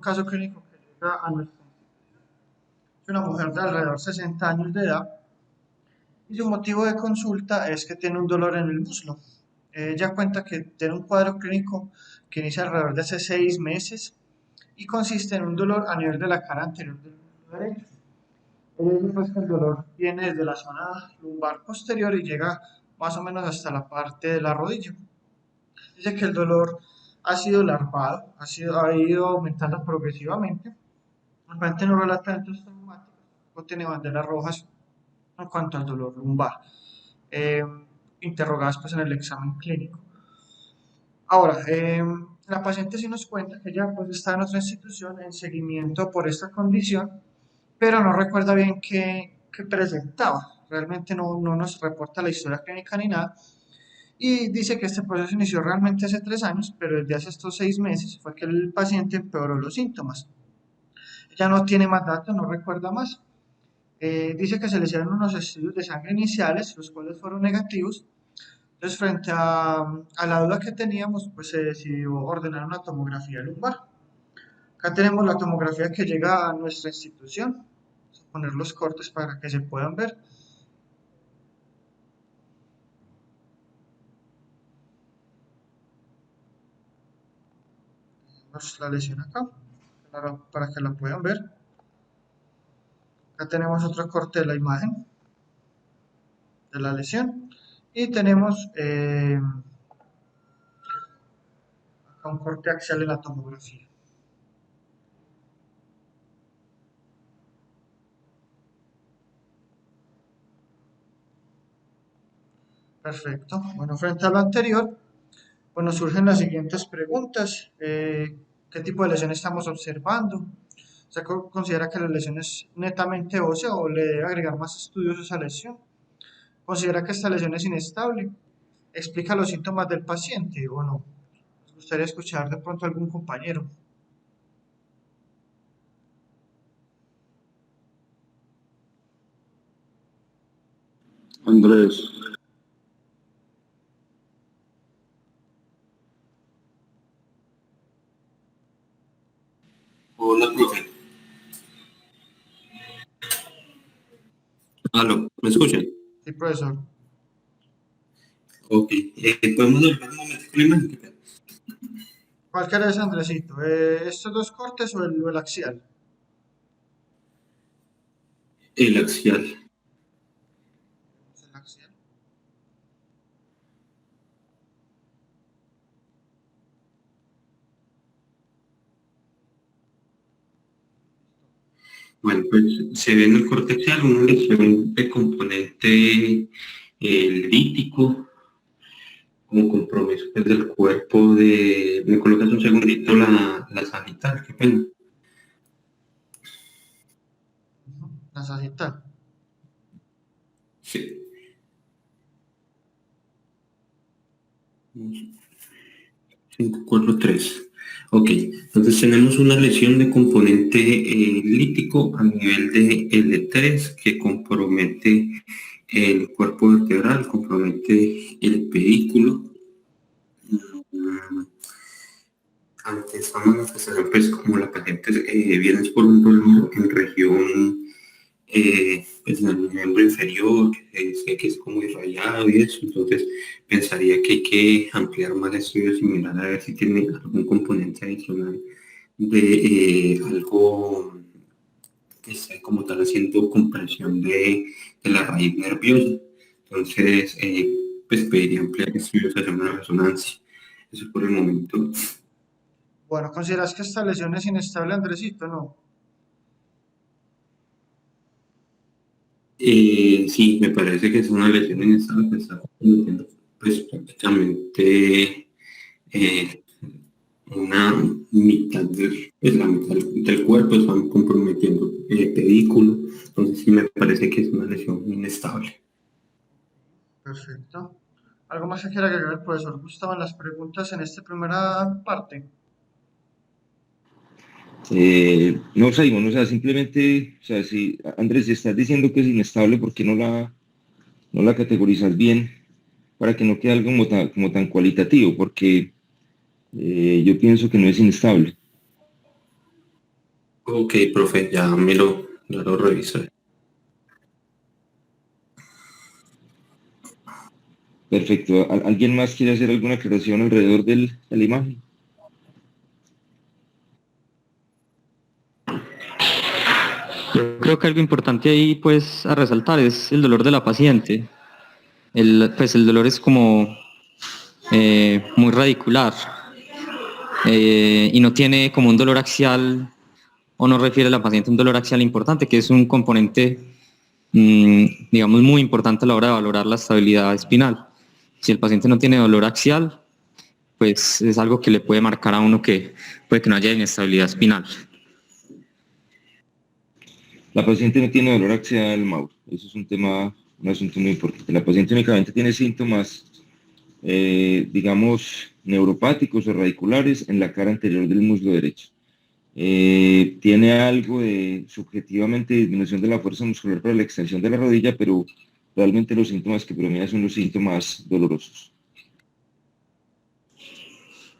caso clínico que llega a nuestra institución. Es una mujer de alrededor de 60 años de edad y su motivo de consulta es que tiene un dolor en el muslo. Ella cuenta que tiene un cuadro clínico que inicia alrededor de hace 6 meses y consiste en un dolor a nivel de la cara anterior del muslo derecho. Ella dice pues que el dolor viene desde la zona lumbar posterior y llega más o menos hasta la parte de la rodilla. Dice que el dolor ha sido larvado, ha ido aumentando progresivamente. Normalmente no relata eventos traumáticos, no tiene banderas rojas en cuanto al dolor lumbar, eh, interrogadas pues en el examen clínico. Ahora, la paciente sí nos cuenta que ella pues está en otra institución en seguimiento por esta condición, pero no recuerda bien qué presentaba. Realmente no nos reporta la historia clínica ni nada. Y dice que este proceso inició realmente hace 3 años, pero desde hace estos 6 meses fue que el paciente empeoró los síntomas. Ella no tiene más datos, no recuerda más. Dice que se le hicieron unos estudios de sangre iniciales, los cuales fueron negativos. Entonces, frente a la duda que teníamos, pues se decidió ordenar una tomografía lumbar. Acá tenemos la tomografía que llega a nuestra institución. Vamos a poner los cortes para que se puedan ver. Tenemos la lesión acá, para que la puedan ver. Acá tenemos otro corte de la imagen de la lesión. Y tenemos acá un corte axial en la tomografía. Perfecto. Bueno, frente a lo anterior, pues nos surgen las siguientes preguntas. ¿Qué tipo de lesión estamos observando? ¿Se considera que la lesión es netamente ósea o le debe agregar más estudios a esa lesión? ¿Considera que esta lesión es inestable? ¿Explica los síntomas del paciente o no? Nos gustaría escuchar de pronto a algún compañero. Andrés, hola, profe. Aló, ¿me escuchan? Sí, profesor. Ok, podemos hablar un momento con la imagen. ¿Cuál querés, Andresito? ¿Estos dos cortes o el axial? El axial. El axial. Bueno, pues se ve en el corte axial una lesión de componente lítico, como compromiso pues, del cuerpo de... ¿Me colocas un segundito la sagital? Qué pena. La sagital. Sí. 543. Ok, entonces tenemos una lesión de componente lítico a nivel de L3 que compromete el cuerpo vertebral, compromete el pedículo. Mm, Ante esta manifestación, pues como la paciente viene por un dolor en región, pues en el miembro inferior, que sé que es como irradiado y eso, entonces pensaría que hay que ampliar más estudios y mirar a ver si tiene algún componente adicional de algo que esté como tal haciendo compresión de la raíz nerviosa. Entonces, pues pediría ampliar estudios, hacer una resonancia. Eso por el momento. Bueno, ¿consideras que esta lesión es inestable, Andresito? No. Sí, me parece que es una lesión inestable que está comprometiendo pues prácticamente eh, una mitad pues, la mitad del cuerpo, están comprometiendo el pedículo, entonces sí me parece que es una lesión inestable. Perfecto. ¿Algo más que quiera agregar el profesor Gustavo en las preguntas en esta primera parte? No, Simon, o sea, simplemente, o sea, si Andrés, si estás diciendo que es inestable, ¿por qué no la categorizas bien para que no quede algo como tan cualitativo? Porque yo pienso que no es inestable. Ok, profe, ya lo reviso. Perfecto. ¿Alguien más quiere hacer alguna aclaración alrededor de la imagen? Yo creo que algo importante ahí pues a resaltar es el dolor de la paciente. El dolor es como muy radicular y no tiene como un dolor axial o no refiere a la paciente un dolor axial importante, que es un componente, digamos, muy importante a la hora de valorar la estabilidad espinal. Si el paciente no tiene dolor axial, pues es algo que le puede marcar a uno que puede que no haya inestabilidad espinal. La paciente no tiene dolor axial, Mauro. Eso es un asunto muy importante. La paciente únicamente tiene síntomas, digamos, neuropáticos o radiculares en la cara anterior del muslo derecho. Tiene algo de subjetivamente disminución de la fuerza muscular para la extensión de la rodilla, pero realmente los síntomas que predominan son los síntomas dolorosos.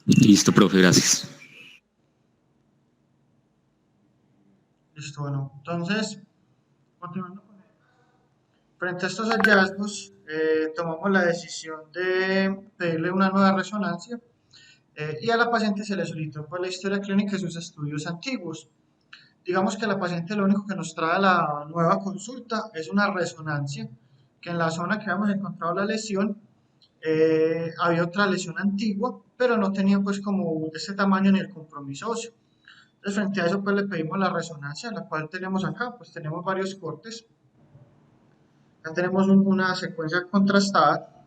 Listo, profe, gracias. Listo, bueno, entonces, continuando con frente a estos hallazgos, tomamos la decisión de pedirle una nueva resonancia y a la paciente se le solicitó por la historia clínica y sus estudios antiguos. Digamos que la paciente lo único que nos trae a la nueva consulta es una resonancia, que en la zona que habíamos encontrado la lesión había otra lesión antigua, pero no tenía pues como ese tamaño ni el compromiso óseo. Entonces frente a eso pues le pedimos la resonancia, la cual tenemos acá, pues tenemos varios cortes. Acá tenemos una secuencia contrastada,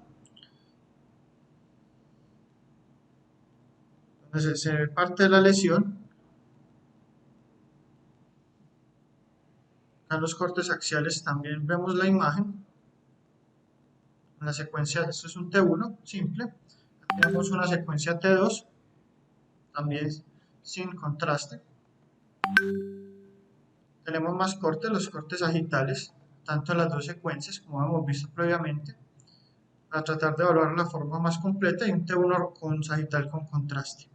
donde se ve parte de la lesión. Acá en los cortes axiales también vemos la imagen. En la secuencia, esto es un T1 simple. Acá tenemos una secuencia T2, también sin contraste. Tenemos más cortes, los cortes sagitales, tanto en las dos secuencias como hemos visto previamente, para tratar de evaluar la forma más completa y un T1 con sagital con contraste.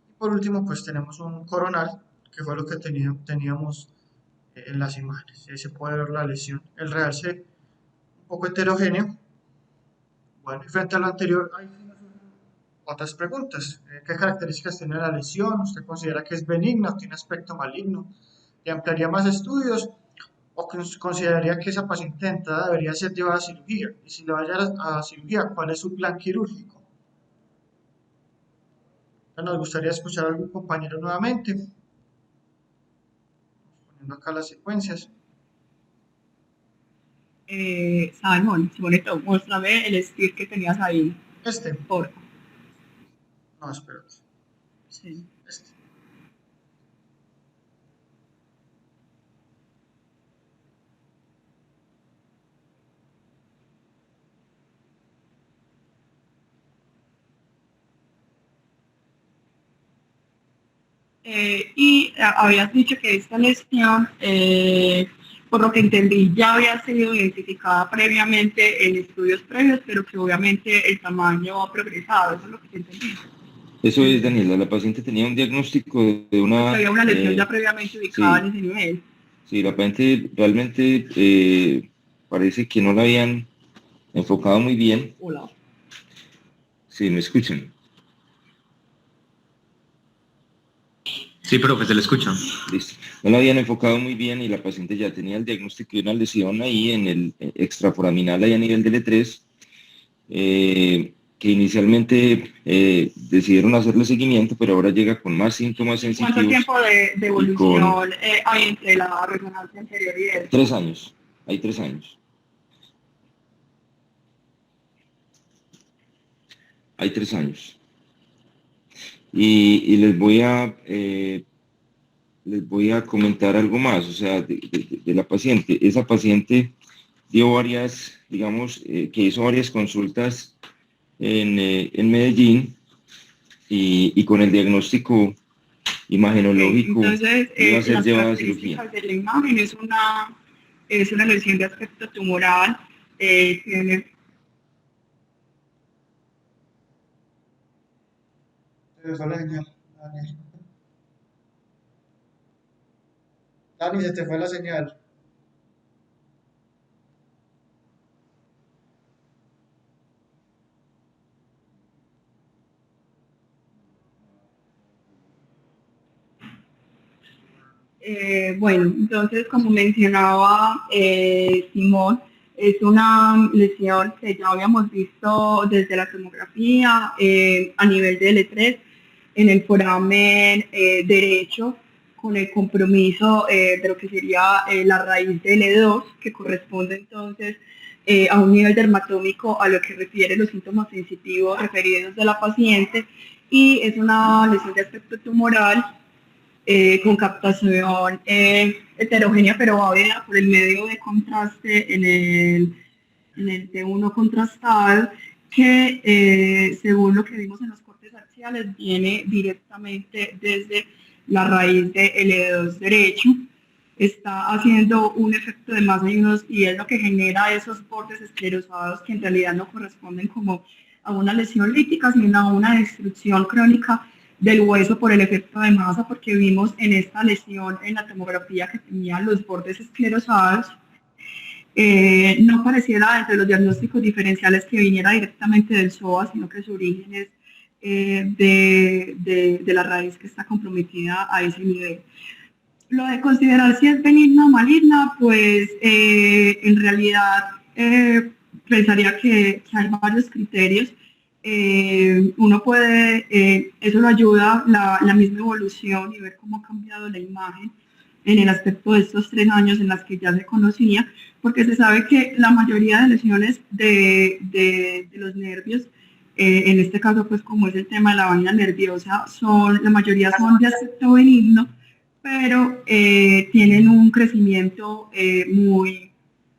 Y por último, pues tenemos un coronal, que fue lo que teníamos en las imágenes. Ahí se puede ver la lesión. El realce un poco heterogéneo. Bueno, y frente a lo anterior hay otras preguntas. ¿Qué características tiene la lesión? ¿Usted considera que es benigna o tiene aspecto maligno? ¿Le ampliaría más estudios o consideraría que esa paciente de entrada debería ser llevada a cirugía? Y si le va a llevar a cirugía, ¿cuál es su plan quirúrgico? Entonces, nos gustaría escuchar a algún compañero nuevamente, poniendo acá las secuencias. Simon, bonito, muéstrame el stick que tenías ahí, Este, por no, espérate, sí. este. Habías dicho que esta lesión, por lo que entendí, ya había sido identificada previamente en estudios previos, pero que obviamente el tamaño ha progresado, eso es lo que te entendí. Eso es, Daniela. La paciente tenía un diagnóstico de una... Había una lesión ya previamente ubicada en sí, ese nivel. sí, la paciente realmente parece que no la habían enfocado muy bien. Hola. Sí, ¿me escuchan? Sí, profe, se le escucha. Listo. No la habían enfocado muy bien y la paciente ya tenía el diagnóstico de una lesión ahí en el extraforaminal, ahí a nivel del E3, que inicialmente decidieron hacerle seguimiento, pero ahora llega con más síntomas sensitivos. ¿Cuánto tiempo de y evolución hay entre la resonancia anterior y esta? 3 años. Hay 3 años. Hay 3 años. Y les voy a comentar algo más, o sea, de la paciente. Esa paciente dio varias, digamos, que hizo varias consultas en Medellín y con el diagnóstico imagenológico Entonces, iba a ser las llevada a cirugía. características de la imagen es una lesión de aspecto tumoral, tiene Daniel. Dani, se te fue la señal. Bueno, entonces, como mencionaba Simón, es una lesión que ya habíamos visto desde la tomografía a nivel de L3 en el foramen derecho, con el compromiso de lo que sería la raíz de L2, que corresponde entonces a un nivel dermatómico a lo que refiere los síntomas sensitivos referidos de la paciente, y es una lesión de aspecto tumoral con captación heterogénea pero válida por el medio de contraste en el T1 contrastado, que según lo que vimos en los cortes axiales viene directamente desde la raíz de L2 derecho. Está haciendo un efecto de masa y es lo que genera esos bordes esclerosados que en realidad no corresponden como a una lesión lítica, sino a una destrucción crónica del hueso por el efecto de masa, porque vimos en esta lesión en la tomografía que tenía los bordes esclerosados. No pareciera entre los diagnósticos diferenciales que viniera directamente del psoas, sino que su origen es de la raíz que está comprometida a ese nivel. Lo de considerar si es benigna o maligna, pues en realidad pensaría que hay varios criterios. Uno puede, eso lo ayuda la misma evolución y ver cómo ha cambiado la imagen en el aspecto de estos 3 años en las que ya se conocía, porque se sabe que la mayoría de lesiones de los nervios, en este caso pues como es el tema de la vaina nerviosa, la mayoría son de aspecto benigno, pero tienen un crecimiento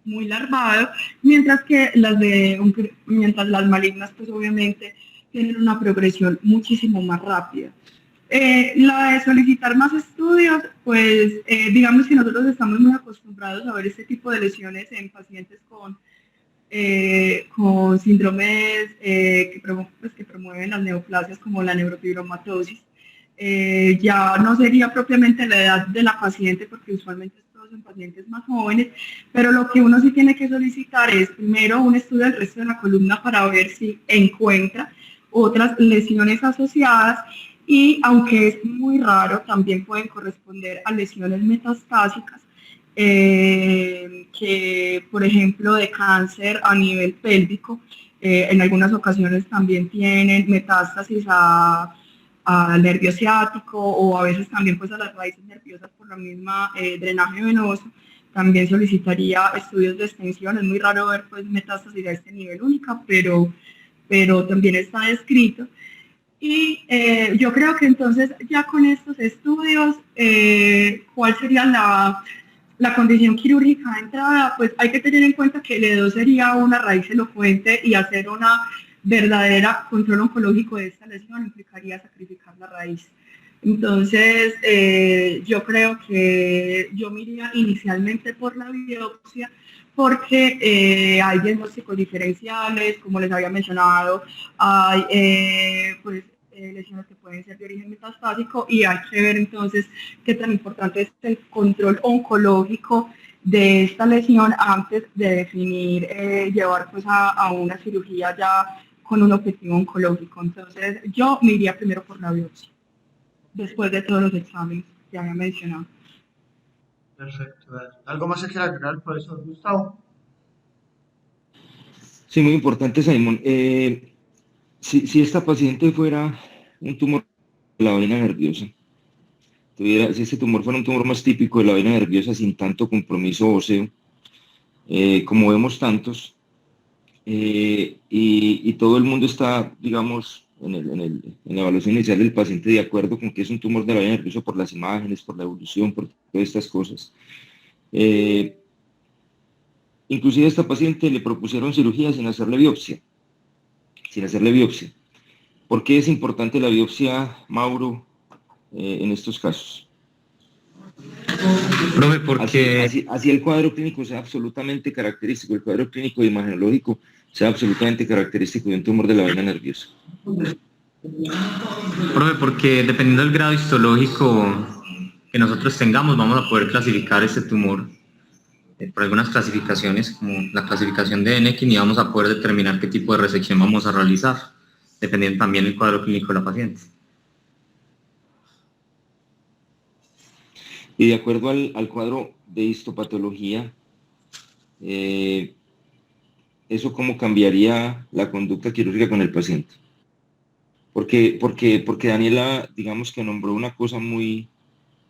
muy larvado, mientras que mientras las malignas pues obviamente tienen una progresión muchísimo más rápida. La de solicitar más estudios, pues digamos que nosotros estamos muy acostumbrados a ver este tipo de lesiones en pacientes con síndromes que promueven las neoplasias como la neurofibromatosis. Ya no sería propiamente la edad de la paciente, porque usualmente todos son pacientes más jóvenes, pero lo que uno sí tiene que solicitar es primero un estudio del resto de la columna para ver si encuentra otras lesiones asociadas, y aunque es muy raro, también pueden corresponder a lesiones metastásicas, que por ejemplo de cáncer a nivel pélvico, en algunas ocasiones también tienen metástasis al nervio ciático, o a veces también pues a las raíces nerviosas por la misma drenaje venoso. También solicitaría estudios de extensión. Es muy raro ver pues metástasis a este nivel única, pero también está descrito. Y yo creo que entonces ya con estos estudios, ¿cuál sería la condición quirúrgica de entrada? Pues hay que tener en cuenta que el E2 sería una raíz elocuente, y hacer una verdadera control oncológico de esta lesión implicaría sacrificar la raíz. Entonces, yo creo que yo me iría inicialmente por la biopsia, porque hay diagnósticos diferenciales, como les había mencionado, hay lesiones que pueden ser de origen metastásico, y hay que ver entonces qué tan importante es el control oncológico de esta lesión antes de definir llevar pues a una cirugía ya con un objetivo oncológico. Entonces yo me iría primero por la biopsia, después de todos los exámenes que había mencionado. Perfecto, Dani. ¿Algo más que quiera agregar, profesor Gustavo? Sí, muy importante, Simón. Si esta paciente fuera un tumor de la vaina nerviosa, si este tumor fuera un tumor más típico de la vaina nerviosa sin tanto compromiso óseo, como vemos tantos, y todo el mundo está, digamos, en la evaluación inicial del paciente de acuerdo con que es un tumor de la vaina nerviosa por las imágenes, por la evolución, por todas estas cosas. Inclusive a esta paciente le propusieron cirugía sin hacerle biopsia. ¿Por qué es importante la biopsia, Mauro, en estos casos? Profe, porque Así el cuadro clínico sea absolutamente característico, el cuadro clínico imagenológico sea absolutamente característico de un tumor de la vaina nerviosa. Profe, porque dependiendo del grado histológico que nosotros tengamos, vamos a poder clasificar este tumor por algunas clasificaciones, como la clasificación de Denneken, y vamos a poder determinar qué tipo de resección vamos a realizar, dependiendo también del cuadro clínico de la paciente. Y de acuerdo al cuadro de histopatología, ¿eso cómo cambiaría la conducta quirúrgica con el paciente? Porque Daniela, digamos que nombró una cosa muy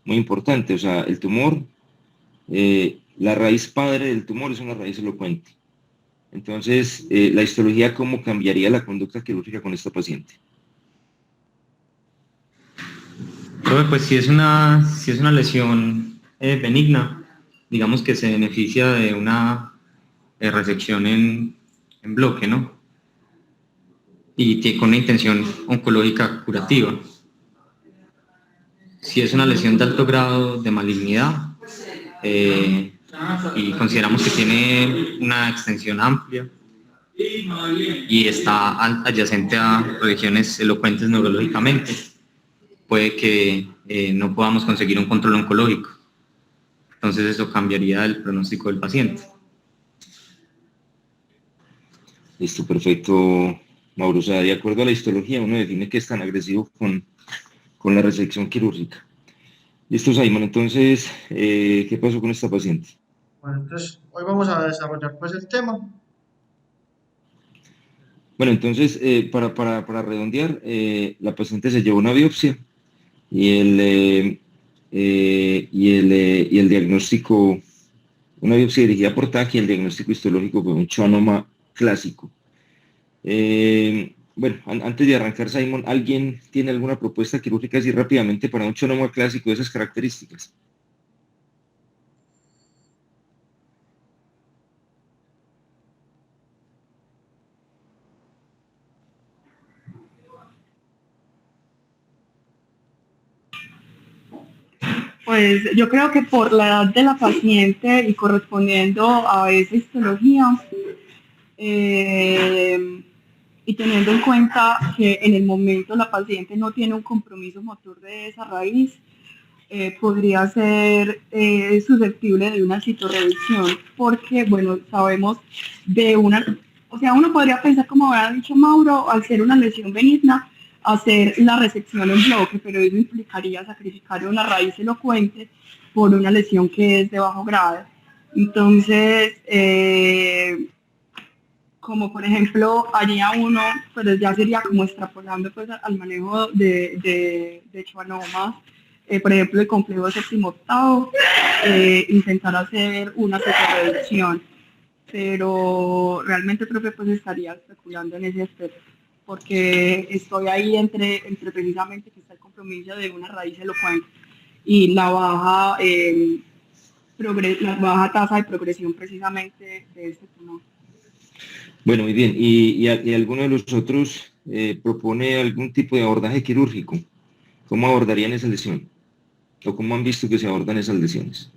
importante, o sea, el tumor, la raíz padre del tumor es una raíz elocuente. Entonces, la histología, ¿cómo cambiaría la conducta quirúrgica con esta paciente? Pues si es una lesión benigna, digamos que se beneficia de una resección en bloque, ¿no? Y con una intención oncológica curativa. Si es una lesión de alto grado de malignidad y consideramos que tiene una extensión amplia y está adyacente a regiones elocuentes neurológicamente, puede que no podamos conseguir un control oncológico. Entonces eso cambiaría el pronóstico del paciente. Listo, perfecto, Mauro. O sea, de acuerdo a la histología, uno define que es tan agresivo con la resección quirúrgica. Listo, Simon. Entonces, ¿qué pasó con esta paciente? Bueno, entonces hoy vamos a desarrollar pues el tema. Bueno, entonces, para redondear, la paciente se llevó una biopsia y el diagnóstico, una biopsia dirigida por TAC, y el diagnóstico histológico fue un schwannoma clásico. Bueno, antes de arrancar, Simon, ¿alguien tiene alguna propuesta quirúrgica así rápidamente para un schwannoma clásico de esas características? Pues yo creo que por la edad de la paciente y correspondiendo a esa histología, y teniendo en cuenta que en el momento la paciente no tiene un compromiso motor de esa raíz, podría ser susceptible de una citorreducción, porque, bueno, sabemos de una, o sea, uno podría pensar, como había dicho Mauro, al ser una lesión benigna, hacer la resección en bloque, pero eso implicaría sacrificar una raíz elocuente por una lesión que es de bajo grado. Entonces, como por ejemplo haría uno, pero ya sería como extrapolando pues al manejo de schwannomas, por ejemplo el complejo séptimo octavo, intentar hacer una reducción, pero realmente creo que pues estaría especulando en ese aspecto, porque estoy ahí entre precisamente que está el compromiso de una raíz elocuente y la baja, la baja tasa de progresión precisamente de este tumor. Bueno, muy bien. ¿Y alguno de los otros propone algún tipo de abordaje quirúrgico? ¿Cómo abordarían esa lesión? ¿O cómo han visto que se abordan esas lesiones?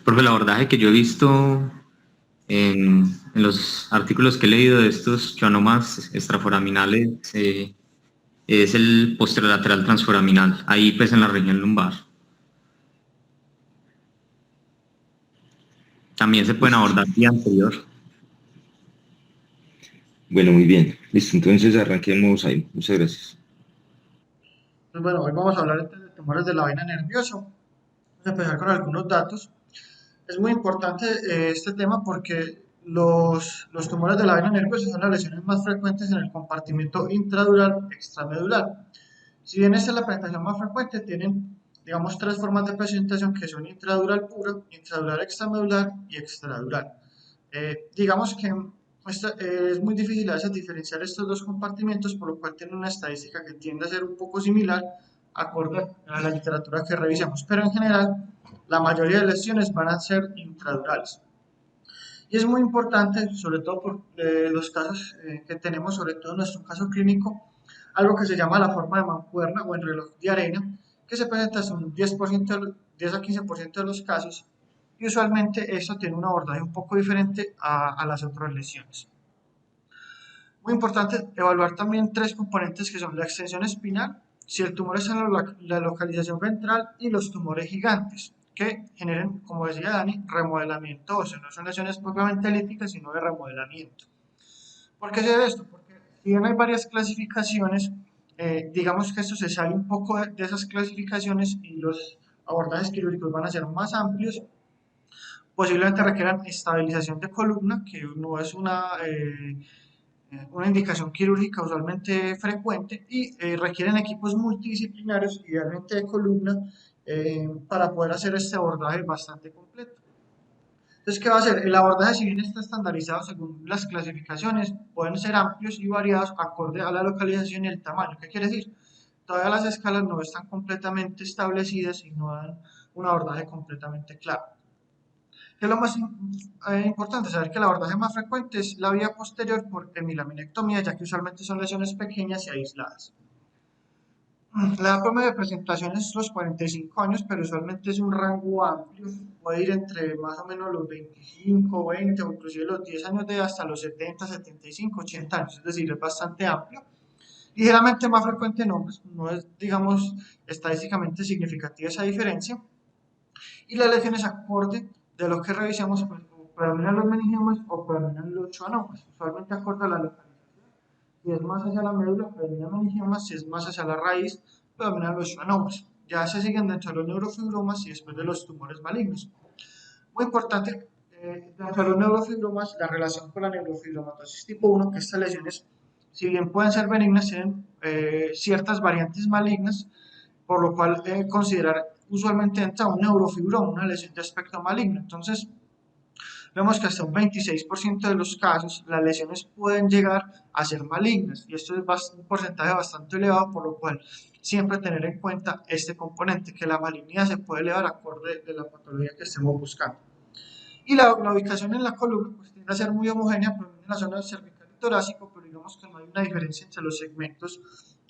Porque el abordaje que yo he visto en los artículos que he leído de estos schwannomas extraforaminales es el posterolateral transforaminal, ahí pues en la región lumbar. También se pueden abordar vía anterior. Bueno, muy bien. Listo, entonces arranquemos ahí. Muchas gracias. Pues bueno, hoy vamos a hablar de tumores de la vaina nerviosa. Vamos a empezar con algunos datos. Es muy importante este tema porque los tumores de la vaina nerviosa son las lesiones más frecuentes en el compartimento intradural extramedular. Si bien esta es la presentación más frecuente, tienen, digamos, tres formas de presentación que son intradural pura, intradural extramedular y extradural. Digamos que es muy difícil a veces diferenciar estos dos compartimentos, por lo cual tiene una estadística que tiende a ser un poco similar, acorde a la literatura que revisamos, pero en general la mayoría de lesiones van a ser intradurales. Y es muy importante, sobre todo por los casos que tenemos, sobre todo en nuestro caso clínico, algo que se llama la forma de mancuerna o en reloj de arena, que se presenta hasta un 10 a 15% de los casos, y usualmente eso tiene un abordaje un poco diferente a las otras lesiones. Muy importante evaluar también tres componentes que son la extensión espinal, si el tumor está en la localización ventral y los tumores gigantes, que generen, como decía Dani, remodelamiento óseo. No son lesiones propiamente elípticas, sino de remodelamiento. ¿Por qué se debe esto? Porque si bien hay varias clasificaciones, digamos que esto se sale un poco de esas clasificaciones y los abordajes quirúrgicos van a ser más amplios, posiblemente requieran estabilización de columna, que no es una indicación quirúrgica usualmente frecuente, y requieren equipos multidisciplinarios, idealmente de columna, para poder hacer este abordaje bastante completo. Entonces, ¿qué va a hacer? El abordaje, si bien está estandarizado según las clasificaciones, pueden ser amplios y variados acorde a la localización y el tamaño. ¿Qué quiere decir? Todavía las escalas no están completamente establecidas y no dan un abordaje completamente claro. ¿Qué es lo más importante? Saber que el abordaje más frecuente es la vía posterior por hemilaminectomía, ya que usualmente son lesiones pequeñas y aisladas. La edad promedio de presentación es los 45 años, pero usualmente es un rango amplio, puede ir entre más o menos los 25, 20 o inclusive los 10 años de edad hasta los 70, 75, 80 años, es decir, es bastante amplio. Ligeramente más frecuente no es, digamos, estadísticamente significativa esa diferencia. Y las lesiones acorde de lo que revisamos, pues, predominan los meningiomas o predominan los schwannomas, usualmente acorde a la localización. Si es más hacia la médula, predominan meningiomas; si es más hacia la raíz, predominan los schwannomas. Ya se siguen dentro de los neurofibromas y después de los tumores malignos. Muy importante, dentro de los neurofibromas, la relación con la neurofibromatosis tipo 1, que estas lesiones, si bien pueden ser benignas, tienen ciertas variantes malignas, por lo cual considerar usualmente entra un neurofibroma, una lesión de aspecto maligno. Entonces, vemos que hasta un 26% de los casos las lesiones pueden llegar a ser malignas, y esto es un porcentaje bastante elevado, por lo cual siempre tener en cuenta este componente, que la malignidad se puede elevar acorde de la patología que estemos buscando. Y la ubicación en la columna pues tiende a ser muy homogénea, pero en la zona cervical y torácico, pero digamos que no hay una diferencia entre los segmentos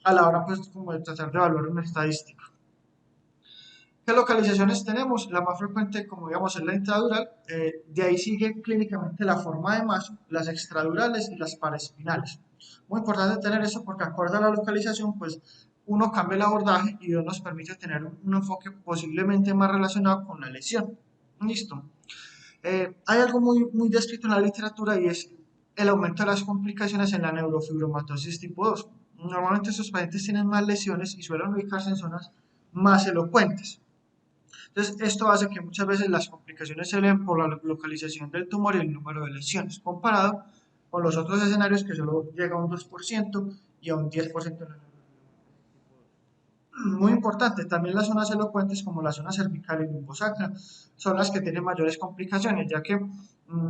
a la hora pues como de tratar de evaluar una estadística. ¿Qué localizaciones tenemos? La más frecuente, como digamos, es la intradural, de ahí sigue clínicamente la forma de mazo, las extradurales y las paraespinales. Muy importante tener eso porque acorde a la localización, pues uno cambia el abordaje y Dios nos permite tener un enfoque posiblemente más relacionado con la lesión. Listo. Hay algo muy descrito en la literatura, y es el aumento de las complicaciones en la neurofibromatosis tipo 2. Normalmente estos pacientes tienen más lesiones y suelen ubicarse en zonas más elocuentes. Entonces, esto hace que muchas veces las complicaciones se ven por la localización del tumor y el número de lesiones, comparado con los otros escenarios que solo llega a un 2% y a un 10% en la neurofibromatosis. Muy importante, también las zonas elocuentes como la zona cervical y lumbosacra son las que tienen mayores complicaciones, ya que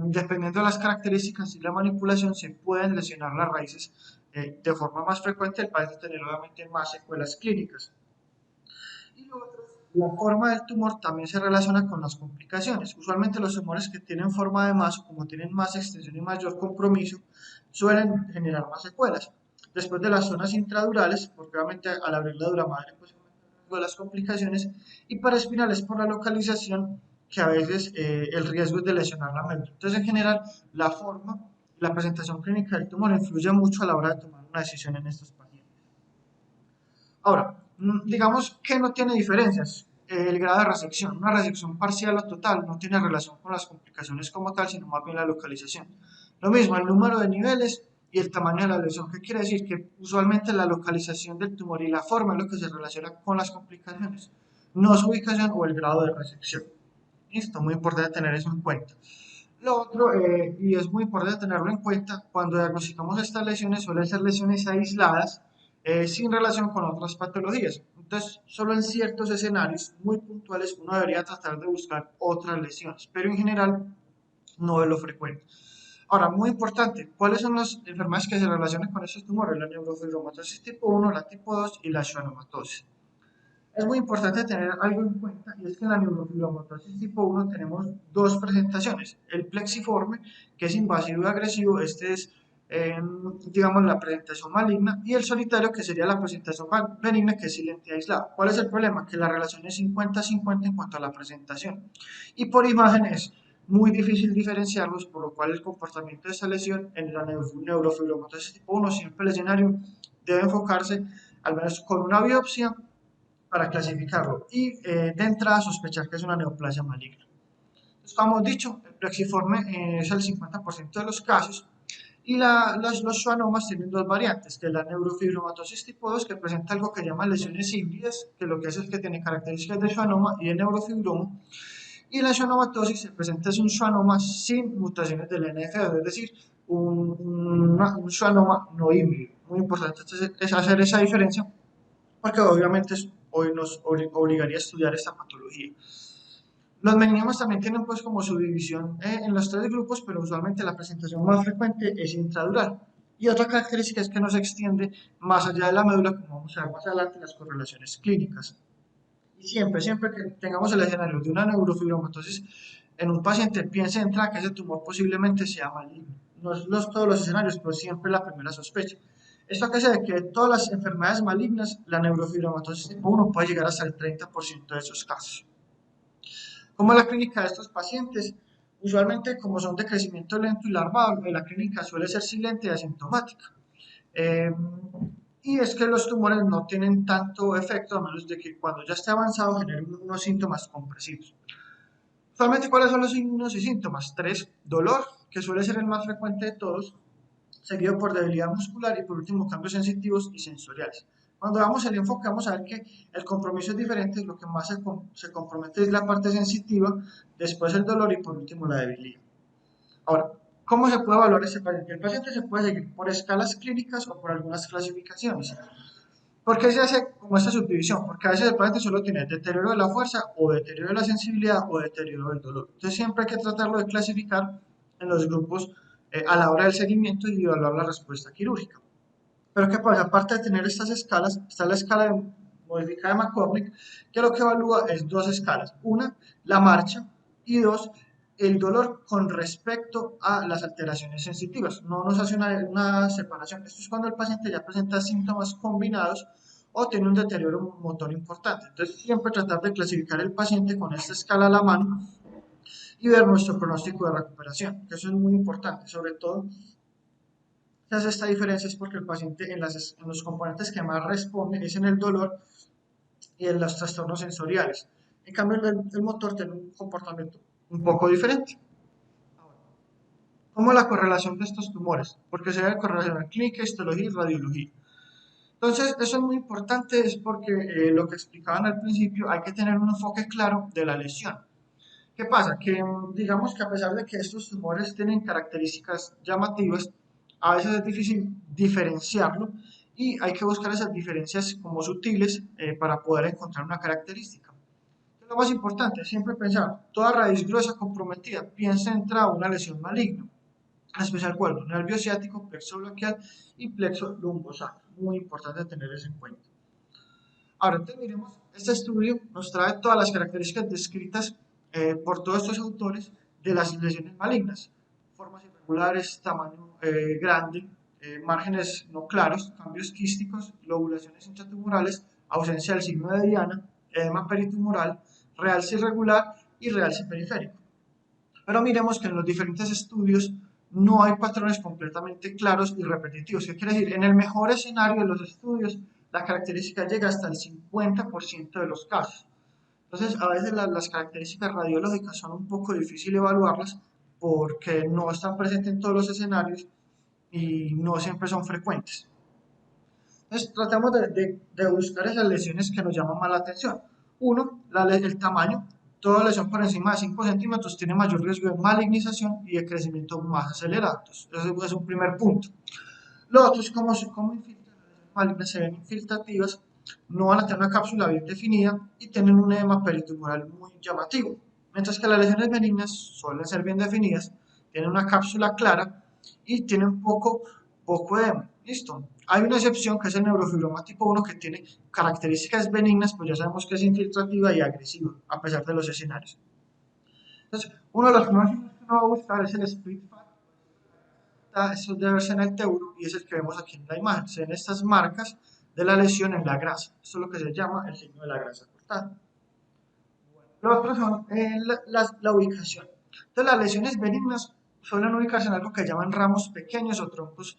dependiendo de las características y la manipulación se pueden lesionar las raíces de forma más frecuente, el paciente tener obviamente más secuelas clínicas. Y lo otro, la forma del tumor también se relaciona con las complicaciones. Usualmente los tumores que tienen forma de mazo, como tienen más extensión y mayor compromiso, suelen generar más secuelas. Después de las zonas intradurales, porque obviamente al abrir la dura madre pues aumenta las complicaciones, y paraespinales por la localización, que a veces el riesgo es de lesionar la médula. Entonces, en general, la forma y la presentación clínica del tumor influye mucho a la hora de tomar una decisión en estos pacientes. Ahora, digamos que no tiene diferencias el grado de resección. Una resección parcial o total no tiene relación con las complicaciones como tal, sino más bien la localización. Lo mismo, el número de niveles y el tamaño de la lesión. ¿Qué quiere decir? Que usualmente la localización del tumor y la forma es lo que se relaciona con las complicaciones, no su ubicación o el grado de resección. Listo, muy importante tener eso en cuenta. Lo otro, y es muy importante tenerlo en cuenta, cuando diagnosticamos estas lesiones, suelen ser lesiones aisladas, sin relación con otras patologías. Entonces, solo en ciertos escenarios muy puntuales uno debería tratar de buscar otras lesiones, pero en general no es lo frecuente. Ahora, muy importante, ¿cuáles son las enfermedades que se relacionan con estos tumores? La neurofibromatosis tipo 1, la tipo 2 y la schwannomatosis. Es muy importante tener algo en cuenta, y es que en la neurofibromatosis tipo 1 tenemos dos presentaciones: el plexiforme, que es invasivo y agresivo, este es digamos la presentación maligna, y el solitario, que sería la presentación benigna, que es silente y aislado. ¿Cuál es el problema? Que la relación es 50-50 en cuanto a la presentación, y por imágenes muy difícil diferenciarlos, por lo cual el comportamiento de esa lesión en la neurofibromatosis tipo 1, siempre el escenario debe enfocarse al menos con una biopsia para clasificarlo y de entrada sospechar que es una neoplasia maligna. Entonces, como hemos dicho, el plexiforme es el 50% de los casos y los schwannomas tienen dos variantes, que es la neurofibromatosis tipo 2, que presenta algo que llaman lesiones híbridas, que lo que hace es que tiene características de schwannoma y de neurofibroma, y la schwannomatosis se presenta es un schwannoma sin mutaciones del NF2, es decir, un schwannoma no híbrido. Muy importante es hacer esa diferencia, porque obviamente hoy nos obligaría a estudiar esta patología. Los meningomas también tienen pues como su división en los tres grupos, pero usualmente la presentación más frecuente es intradural. Y otra característica es que no se extiende más allá de la médula, como vamos a ver más adelante en las correlaciones clínicas. Y siempre que tengamos el escenario de una neurofibromatosis en un paciente, piense de entrada que ese tumor posiblemente sea maligno. No es todos los escenarios, pero siempre la primera sospecha. Esto que se que de todas las enfermedades malignas, la neurofibromatosis tipo 1 puede llegar hasta el 30% de esos casos. ¿Cómo es la clínica de estos pacientes? Usualmente, como son de crecimiento lento y larvado, la clínica suele ser silente y asintomática. Y es que los tumores no tienen tanto efecto, a menos de que cuando ya esté avanzado generen unos síntomas compresivos. Usualmente, ¿cuáles son los signos y síntomas? 3, dolor, que suele ser el más frecuente de todos, seguido por debilidad muscular y por último cambios sensitivos y sensoriales. Cuando damos el enfoque vamos a ver que el compromiso es diferente, lo que más se compromete es la parte sensitiva, después el dolor y por último la debilidad. Ahora, ¿cómo se puede evaluar ese paciente? El paciente se puede seguir por escalas clínicas o por algunas clasificaciones. ¿Por qué se hace como esta subdivisión? Porque a veces el paciente solo tiene deterioro de la fuerza o deterioro de la sensibilidad o deterioro del dolor. Entonces siempre hay que tratarlo de clasificar en los grupos a la hora del seguimiento y evaluar la respuesta quirúrgica. Pero ¿qué pasa? Aparte de tener estas escalas, está la escala modificada de McCormick, que lo que evalúa es dos escalas. Una, la marcha, y dos, el dolor con respecto a las alteraciones sensitivas. No nos hace una separación. Esto es cuando el paciente ya presenta síntomas combinados o tiene un deterioro motor importante. Entonces, siempre tratar de clasificar el paciente con esta escala a la mano y ver nuestro pronóstico de recuperación, que eso es muy importante, sobre todo se hace esta diferencia es porque el paciente en los componentes que más responde es en el dolor y en los trastornos sensoriales. En cambio, el motor tiene un comportamiento un poco diferente. ¿Cómo es la correlación de estos tumores? Porque se debe correlacionar clínica, histología y radiología. Entonces, eso es muy importante, es porque lo que explicaban al principio, hay que tener un enfoque claro de la lesión. ¿Qué pasa? Que digamos que a pesar de que estos tumores tienen características llamativas, a veces es difícil diferenciarlo y hay que buscar esas diferencias como sutiles para poder encontrar una característica. Lo más importante, siempre pensar, toda raíz gruesa comprometida, piensa en una lesión maligna, en especial cuerpo, nervio ciático, plexo braquial y plexo lumbosacro. Muy importante tener eso en cuenta. Ahora, entonces miremos, este estudio nos trae todas las características descritas por todos estos autores de las lesiones malignas. Formas irregulares, tamaño grande, márgenes no claros, cambios quísticos, lobulaciones intratumorales, ausencia del signo de Diana, edema peritumoral, realce irregular y realce periférico. Pero miremos que en los diferentes estudios no hay patrones completamente claros y repetitivos. ¿Qué quiere decir? En el mejor escenario de los estudios, la característica llega hasta el 50% de los casos. Entonces, a veces las características radiológicas son un poco difícil evaluarlas porque no están presentes en todos los escenarios y no siempre son frecuentes. Entonces, tratamos de buscar esas lesiones que nos llaman más la atención. Uno, el tamaño. Toda lesión por encima de 5 centímetros tiene mayor riesgo de malignización y de crecimiento más acelerado. Entonces, ese es un primer punto. Lo otro es cómo infiltran. Las lesiones malignas se ven infiltrativas, no van a tener una cápsula bien definida y tienen un edema peritumoral muy llamativo. Mientras que las lesiones benignas suelen ser bien definidas, tienen una cápsula clara y tienen poco edema. Listo. Hay una excepción que es el neurofibroma tipo 1 que tiene características benignas, pues ya sabemos que es infiltrativa y agresiva, a pesar de los escenarios. Entonces, uno de los primeros que uno va a buscar es el split fat. Eso debe verse en el teuro y es el que vemos aquí en la imagen. Se ven estas marcas de la lesión en la grasa. Esto es lo que se llama el signo de la grasa cortada. Lo otro son la ubicación. Entonces las lesiones benignas suelen ubicarse en algo que llaman ramos pequeños o troncos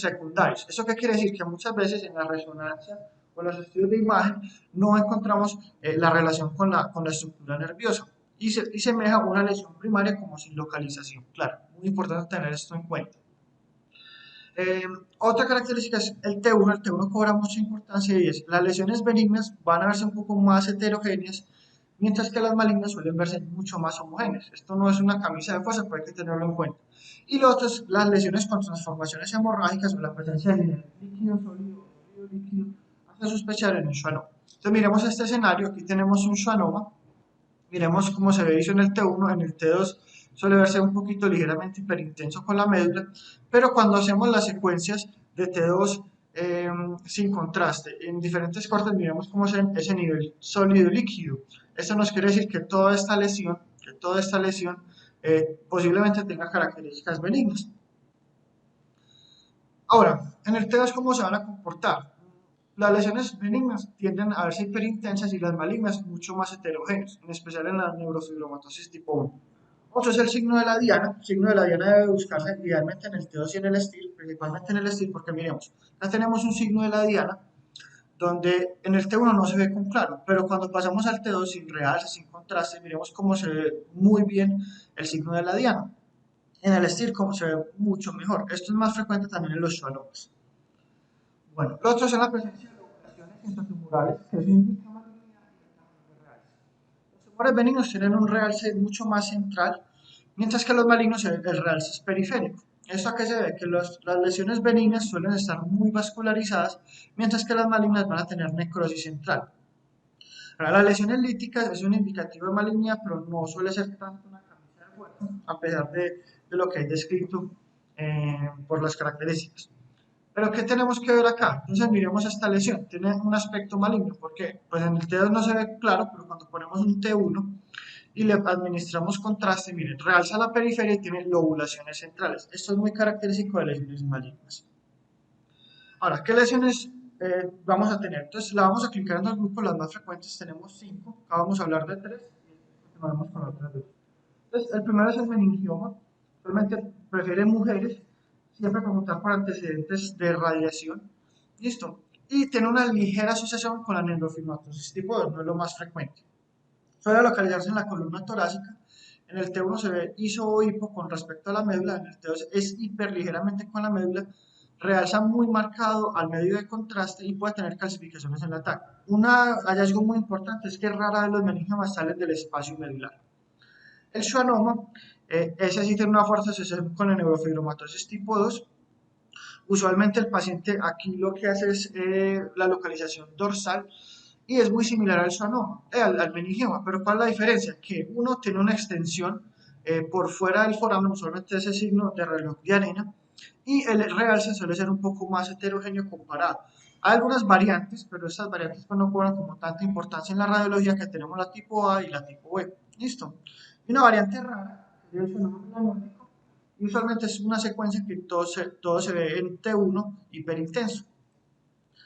secundarios. ¿Eso qué quiere decir? Que muchas veces en la resonancia o los estudios de imagen no encontramos la relación con la estructura nerviosa y semeja una lesión primaria como sin localización. Claro, muy importante tener esto en cuenta. Eh, Otra característica es el T1. El T1 cobra mucha importancia y es las lesiones benignas van a verse un poco más heterogéneas, mientras que las malignas suelen verse mucho más homogéneas. Esto no es una camisa de fuerza, pero hay que tenerlo en cuenta. Y lo otro es las lesiones con transformaciones hemorrágicas o la presencia de líquido sólido, sólido líquido, hace sospechar en un schwannoma. Entonces miremos este escenario, aquí tenemos un schwannoma, miremos cómo se ve eso en el T1, en el T2 suele verse un poquito ligeramente hiperintenso con la médula, pero cuando hacemos las secuencias de T2 sin contraste en diferentes cortes, miremos cómo es ese nivel sólido-líquido. Esto nos quiere decir que toda esta lesión posiblemente tenga características benignas. Ahora, en el T2, ¿cómo se van a comportar? Las lesiones benignas tienden a verse hiperintensas y las malignas mucho más heterogéneas, en especial en la neurofibromatosis tipo 1. Otro es el signo de la diana. El signo de la diana debe buscarse idealmente en el T2 y en el STIR, principalmente en el STIR, porque miremos, acá tenemos un signo de la diana donde en el T1 no se ve con claro, pero cuando pasamos al T2 sin realce, sin contraste, miremos cómo se ve muy bien el signo de la diana. En el STIR como se ve mucho mejor. Esto es más frecuente también en los schwannomas. Bueno, lo otro es la presencia de loculaciones intratumorales, que eso indica malignidad y el tamaño de realce. Los tumores benignos tienen un realce mucho más central, mientras que los malignos el realce es periférico. ¿Esto a qué se ve? Que las lesiones benignas suelen estar muy vascularizadas, mientras que las malignas van a tener necrosis central. Ahora, las lesiones líticas es un indicativo de malignidad, pero no suele ser tanto una camisa de fuerza, a pesar de lo que hay descrito por las características. Pero ¿qué tenemos que ver acá? Entonces miremos esta lesión, tiene un aspecto maligno, porque pues en el T2 no se ve claro, pero cuando ponemos un T1 y le administramos contraste, miren, realza la periferia y tiene lobulaciones centrales. Esto es muy característico de lesiones malignas. Ahora, ¿qué lesiones vamos a tener? Entonces la vamos a clicar en los grupos, las más frecuentes tenemos 5, acá vamos a hablar de 3 y continuaremos con otras 2. Entonces, el primero es el meningioma, realmente prefieren mujeres, siempre preguntar por antecedentes de radiación, listo, y tiene una ligera asociación con la neurofibromatosis tipo 2, no es lo más frecuente. Suele localizarse en la columna torácica, en el T1 se ve iso o hipo con respecto a la médula, en el T2 es hiper ligeramente con la médula, realza muy marcado al medio de contraste y puede tener calcificaciones en la TAC. Un hallazgo muy importante es que rara vez los meningiomas salen del espacio medular. El schwannoma, ese sí tiene una fuerte asociación con la neurofibromatosis tipo 2. Usualmente el paciente aquí lo que hace es la localización dorsal y es muy similar al schwannoma, al meningioma, pero ¿cuál es la diferencia? Que uno tiene una extensión por fuera del foramen, usualmente ese signo de reloj de arena, y el realce suele ser un poco más heterogéneo comparado. Hay algunas variantes, pero estas variantes pues, no cobran como tanta importancia en la radiología, que tenemos la tipo A y la tipo B. ¿Listo? Y una variante rara, que es el fenómeno nórdico, y usualmente es una secuencia que todo se ve en T1 hiperintenso.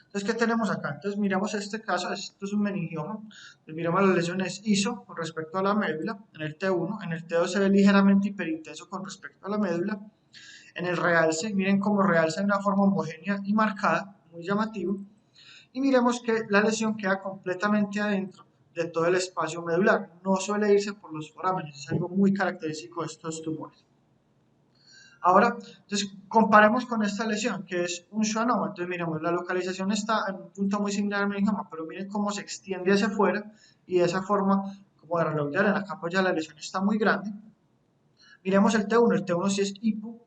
Entonces, ¿qué tenemos acá? Entonces, miramos este caso, esto es un meningioma, entonces, miramos las lesiones ISO con respecto a la médula, en el T1, en el T2 se ve ligeramente hiperintenso con respecto a la médula, en el realce, miren cómo realza de una forma homogénea y marcada, muy llamativo, y miremos que la lesión queda completamente adentro de todo el espacio medular, no suele irse por los forámenes, es algo muy característico de estos tumores. Ahora, entonces, comparemos con esta lesión, que es un schwannoma. Entonces, miremos, la localización está en un punto muy similar al meningioma, pero miren cómo se extiende hacia afuera y de esa forma, como de reloj de arena, acá pues ya la lesión está muy grande. Miremos el T1 sí es hipo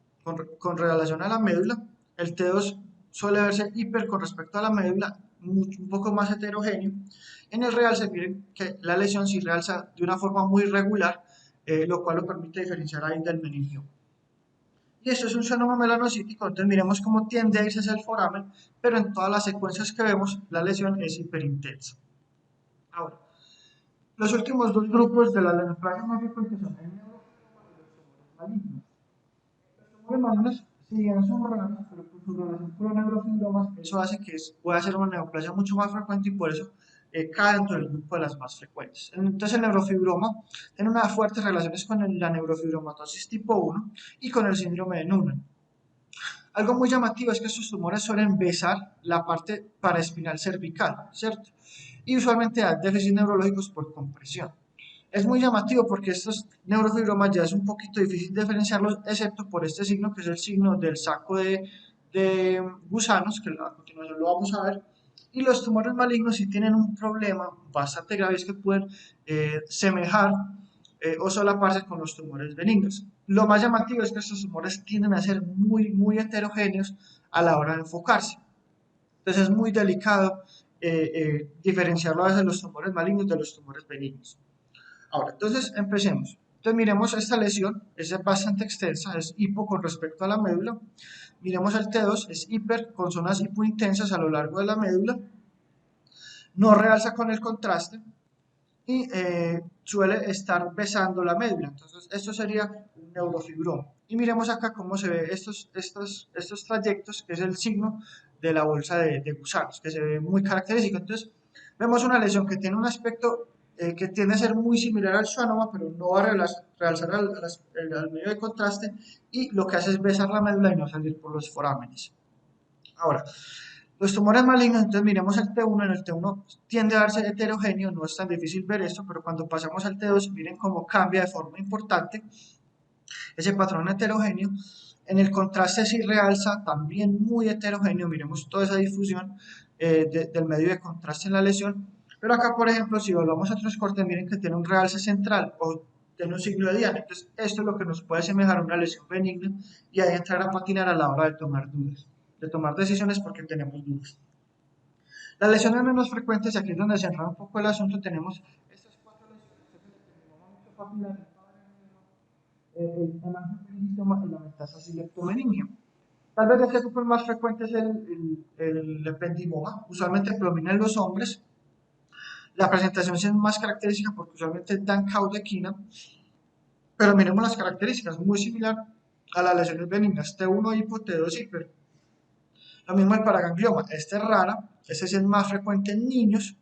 con relación a la médula, el T2 suele verse hiper con respecto a la médula, un poco más heterogéneo. En el realce, miren que la lesión sí realza de una forma muy regular, lo cual lo permite diferenciar ahí del meningioma. Y esto es un schwannoma melanocítico, entonces miremos cómo tiende a irse hacia el foramen, pero en todas las secuencias que vemos, la lesión es hiperintensa. Ahora, los últimos dos grupos de la neoplasia más frecuentes son el neurofibroma y los tumores malignos. Los tumores malignos, si bien son raros, pero por su relación con los neurofibromas, eso hace que pueda ser una neoplasia mucho más frecuente y por eso cae dentro del grupo de las más frecuentes. Entonces el neurofibroma tiene unas fuertes relaciones con la neurofibromatosis tipo 1 y con el síndrome de Noonan. Algo muy llamativo es que estos tumores suelen besar la parte paraespinal cervical, ¿cierto? Y usualmente dan déficits neurológicos por compresión. Es muy llamativo porque estos neurofibromas ya es un poquito difícil diferenciarlos, excepto por este signo, que es el signo del saco de gusanos, que a continuación lo vamos a ver. Y los tumores malignos sí tienen un problema bastante grave, es que pueden semejar o solaparse con los tumores benignos. Lo más llamativo es que estos tumores tienden a ser muy heterogéneos a la hora de enfocarse. Entonces es muy delicado diferenciarlo a veces los tumores malignos de los tumores benignos. Ahora, entonces empecemos. Entonces miremos esta lesión, es bastante extensa, es hipo con respecto a la médula. Miremos el T2, es hiper con zonas hipointensas a lo largo de la médula. No realza con el contraste y suele estar besando la médula. Entonces esto sería un neurofibroma. Y miremos acá cómo se ve estos trayectos, que es el signo de la bolsa de gusanos, que se ve muy característico. Entonces vemos una lesión que tiene un aspecto que tiende a ser muy similar al schwannoma, pero no va a realzar al medio de contraste, y lo que hace es besar la médula y no salir por los forámenes. Ahora, los tumores malignos, entonces miremos el T1, en el T1 tiende a darse heterogéneo, no es tan difícil ver esto, pero cuando pasamos al T2, miren cómo cambia de forma importante ese patrón heterogéneo. En el contraste sí realza, también muy heterogéneo, miremos toda esa difusión del medio de contraste en la lesión. Pero acá, por ejemplo, si volvamos a otros cortes, miren que tiene un realce central o tiene un signo de diana. Entonces, esto es lo que nos puede asemejar a una lesión benigna y ahí entrar a patinar a la hora de tomar dudas, de tomar decisiones porque tenemos dudas. Las lesiones menos frecuentes, aquí es donde se enreda un poco el asunto, tenemos estas cuatro lesiones, el hemangiopericytoma y la metástasis leptomeningia. Tal vez este grupo más frecuente es el ependimoma, usualmente predomina en los hombres. La presentación es más característica porque usualmente dan caudequina, pero miremos las características, muy similar a las lesiones benignas, T1 hipo, T2 hiper. Lo mismo el paraganglioma, este es rara, este es el más frecuente en niños,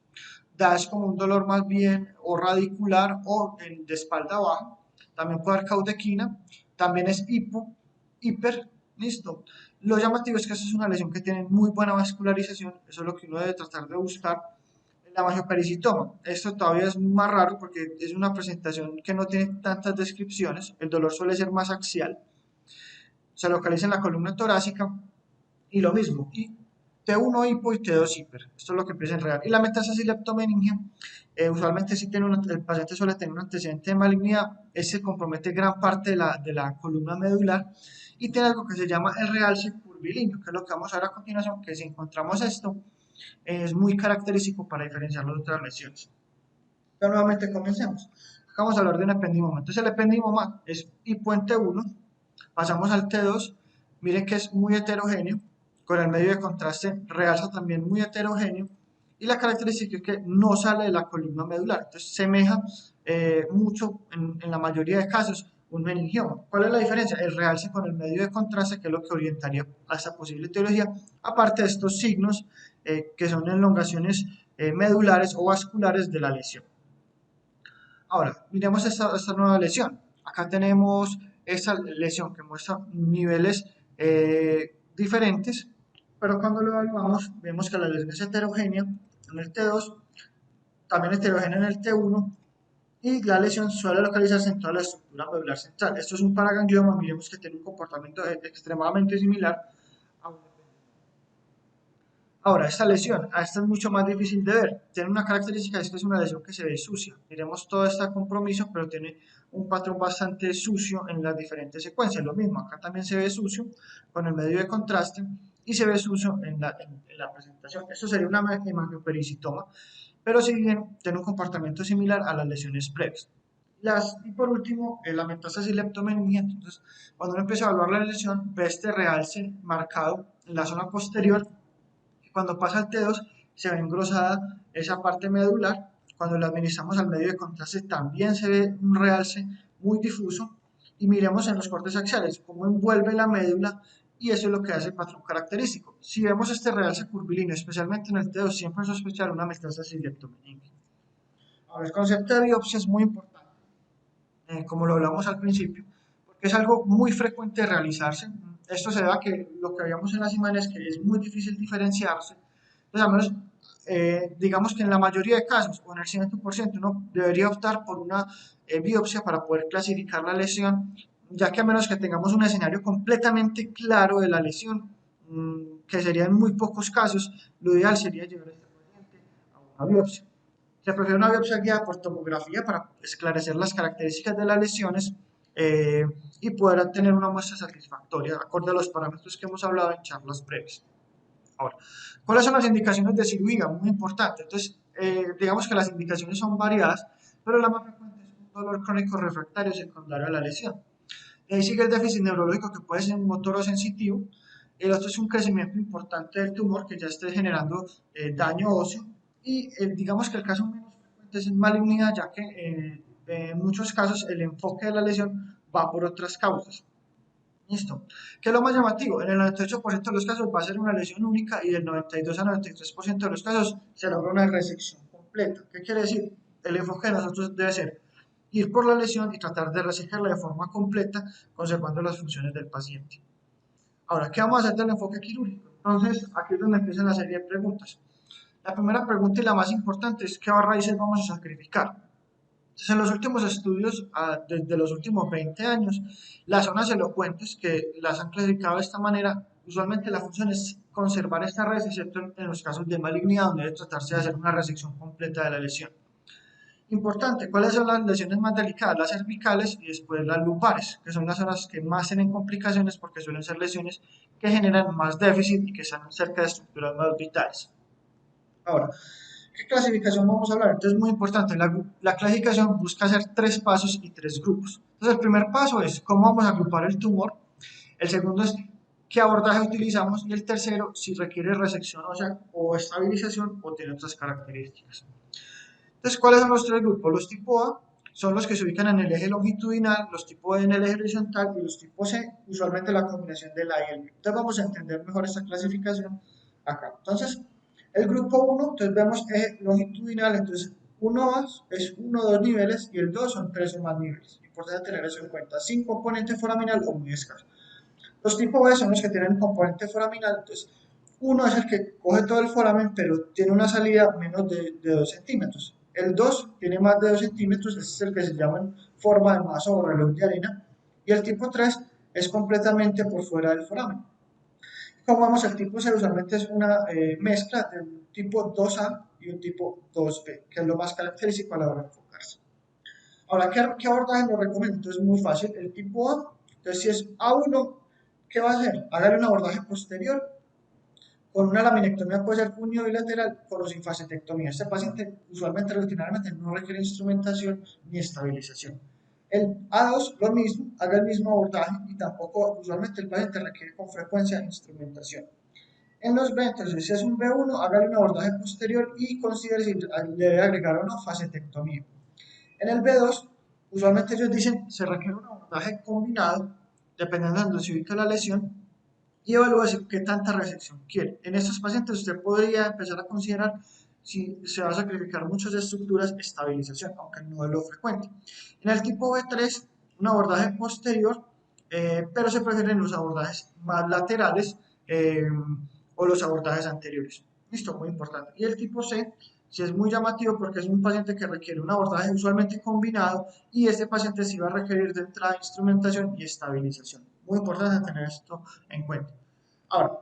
da es como un dolor más bien o radicular o de espalda baja, también puede dar caudequina, también es hipo, hiper, listo. Lo llamativo es que esta es una lesión que tiene muy buena vascularización, eso es lo que uno debe tratar de buscar. La hemangiopericytoma, esto todavía es más raro porque es una presentación que no tiene tantas descripciones, el dolor suele ser más axial, se localiza en la columna torácica y lo mismo, y T1 hipo y T2 hiper, esto es lo que empieza en real. Y la metástasis leptomeningia, usualmente sí tiene el paciente suele tener un antecedente de malignidad, se compromete gran parte de la columna medular y tiene algo que se llama el realce curvilíneo, que es lo que vamos a ver a continuación, que si encontramos esto, es muy característico para diferenciarlo de otras lesiones. Pero nuevamente comencemos. Acá vamos a hablar de un ependimoma. Entonces el ependimoma es hipo en T1, pasamos al T2, miren que es muy heterogéneo, con el medio de contraste realza también muy heterogéneo, y la característica es que no sale de la columna medular, entonces semeja mucho en la mayoría de casos un meningioma. ¿Cuál es la diferencia? El realce con el medio de contraste, que es lo que orientaría a esta posible etiología, aparte de estos signos que son elongaciones medulares o vasculares de la lesión. Ahora, miremos esta nueva lesión. Acá tenemos esta lesión que muestra niveles diferentes, pero cuando lo evaluamos vemos que la lesión es heterogénea en el T2, también heterogénea en el T1, y la lesión suele localizarse en toda la estructura medular central. Esto es un paraganglioma, miremos que tiene un comportamiento extremadamente similar a un. Ahora, esta lesión, esta es mucho más difícil de ver. Tiene una característica, es que es una lesión que se ve sucia. Miremos todo este compromiso, pero tiene un patrón bastante sucio en las diferentes secuencias. Lo mismo, acá también se ve sucio con el medio de contraste y se ve sucio en la presentación. Esto sería una hemangiopericytoma, pero si bien tiene un comportamiento similar a las lesiones previas. Y por último, la metástasis leptomeningia. Entonces, cuando uno empieza a evaluar la lesión, ve este realce marcado en la zona posterior. Cuando pasa al T2 se ve engrosada esa parte medular. Cuando la administramos al medio de contraste también se ve un realce muy difuso. Y miremos en los cortes axiales cómo envuelve la médula y eso es lo que hace el patrón característico. Si vemos este realce curvilíneo, especialmente en el T2, siempre sospechar una metástasis de abdomen. Ahora, el concepto de biopsia es muy importante, como lo hablamos al principio, porque es algo muy frecuente de realizarse. Esto se da a que lo que veíamos en las imágenes, que es muy difícil diferenciarse. Entonces, al menos, digamos que en la mayoría de casos, o en el 100%, uno debería optar por una biopsia para poder clasificar la lesión, ya que a menos que tengamos un escenario completamente claro de la lesión, que sería en muy pocos casos, lo ideal sería llevar a este paciente a una biopsia. Se prefiere una biopsia guiada por tomografía para esclarecer las características de las lesiones y poder obtener una muestra satisfactoria, acorde a los parámetros que hemos hablado en charlas previas. Ahora, ¿cuáles son las indicaciones de cirugía? Muy importante. Entonces, digamos que las indicaciones son variadas, pero la más frecuente es un dolor crónico refractario secundario a la lesión. Ahí sigue el déficit neurológico, que puede ser motor o sensitivo. El otro es un crecimiento importante del tumor que ya esté generando daño óseo. Y digamos que el caso menos frecuente es en malignidad, ya que en muchos casos el enfoque de la lesión va por otras causas. Listo. ¿Qué es lo más llamativo? En el 98% de los casos va a ser una lesión única y del 92 al 93% de los casos se logra una resección completa. ¿Qué quiere decir? El enfoque de nosotros debe ser ir por la lesión y tratar de resecarla de forma completa, conservando las funciones del paciente. Ahora, ¿qué vamos a hacer del enfoque quirúrgico? Entonces, aquí es donde empieza la serie de preguntas. La primera pregunta y la más importante es ¿qué raíces vamos a sacrificar? Entonces, en los últimos estudios, desde los últimos 20 años, las zonas elocuentes que las han clasificado de esta manera, usualmente la función es conservar esta raíz, excepto en los casos de malignidad, donde debe tratarse de hacer una resección completa de la lesión. Importante, ¿cuáles son las lesiones más delicadas? Las cervicales y después las lumbares, que son las zonas que más tienen complicaciones porque suelen ser lesiones que generan más déficit y que están cerca de estructuras más vitales. Ahora, ¿qué clasificación vamos a hablar? Entonces, es muy importante, la clasificación busca hacer 3 pasos y 3 grupos. Entonces, el primer paso es cómo vamos a agrupar el tumor, el segundo es qué abordaje utilizamos y el tercero si requiere resección ósea o estabilización o tiene otras características. Entonces, ¿cuáles son los 3 grupos? Los tipo A son los que se ubican en el eje longitudinal, los tipo B en el eje horizontal y los tipo C, usualmente la combinación del A y el B. Entonces, vamos a entender mejor esta clasificación acá. Entonces, el grupo 1, entonces vemos eje longitudinal, entonces 1A es 1 o 2 niveles y el 2 son 3 o más niveles. Importante tener eso en cuenta, sin componente foraminal o muy escaso. Los tipo B son los que tienen componente foraminal, entonces uno es el que coge todo el foramen, pero tiene una salida menos de 2 centímetros. El 2 tiene más de 2 centímetros, este es el que se llama en forma de masa o reloj de arena. Y el tipo 3 es completamente por fuera del foramen. Como vamos, el tipo C usualmente es una mezcla de un tipo 2A y un tipo 2B, que es lo más característico a la hora de enfocarse. Ahora, ¿qué abordaje lo recomiendo? Entonces, es muy fácil. El tipo A, entonces si es A1, ¿qué va a hacer? Hágale un abordaje posterior. Con una laminectomía puede ser puño bilateral, con o sin facetectomía. Este paciente usualmente, rutinariamente, no requiere instrumentación ni estabilización. El A2, lo mismo, haga el mismo abordaje y tampoco, usualmente el paciente requiere con frecuencia instrumentación. En los B, entonces, si es un B1, hágale un abordaje posterior y considere si le debe agregar o no facetectomía. En el B2, usualmente ellos dicen se requiere un abordaje combinado, dependiendo de donde se ubica la lesión, y evalúa qué tanta resección quiere. En estos pacientes usted podría empezar a considerar si se va a sacrificar muchas estructuras, estabilización, aunque no es lo frecuente. En el tipo B3, un abordaje posterior, pero se prefieren los abordajes más laterales o los abordajes anteriores. Listo, muy importante. Y el tipo C, si es muy llamativo porque es un paciente que requiere un abordaje usualmente combinado y este paciente sí va a requerir de entrada instrumentación y estabilización. Muy importante tener esto en cuenta. Ahora,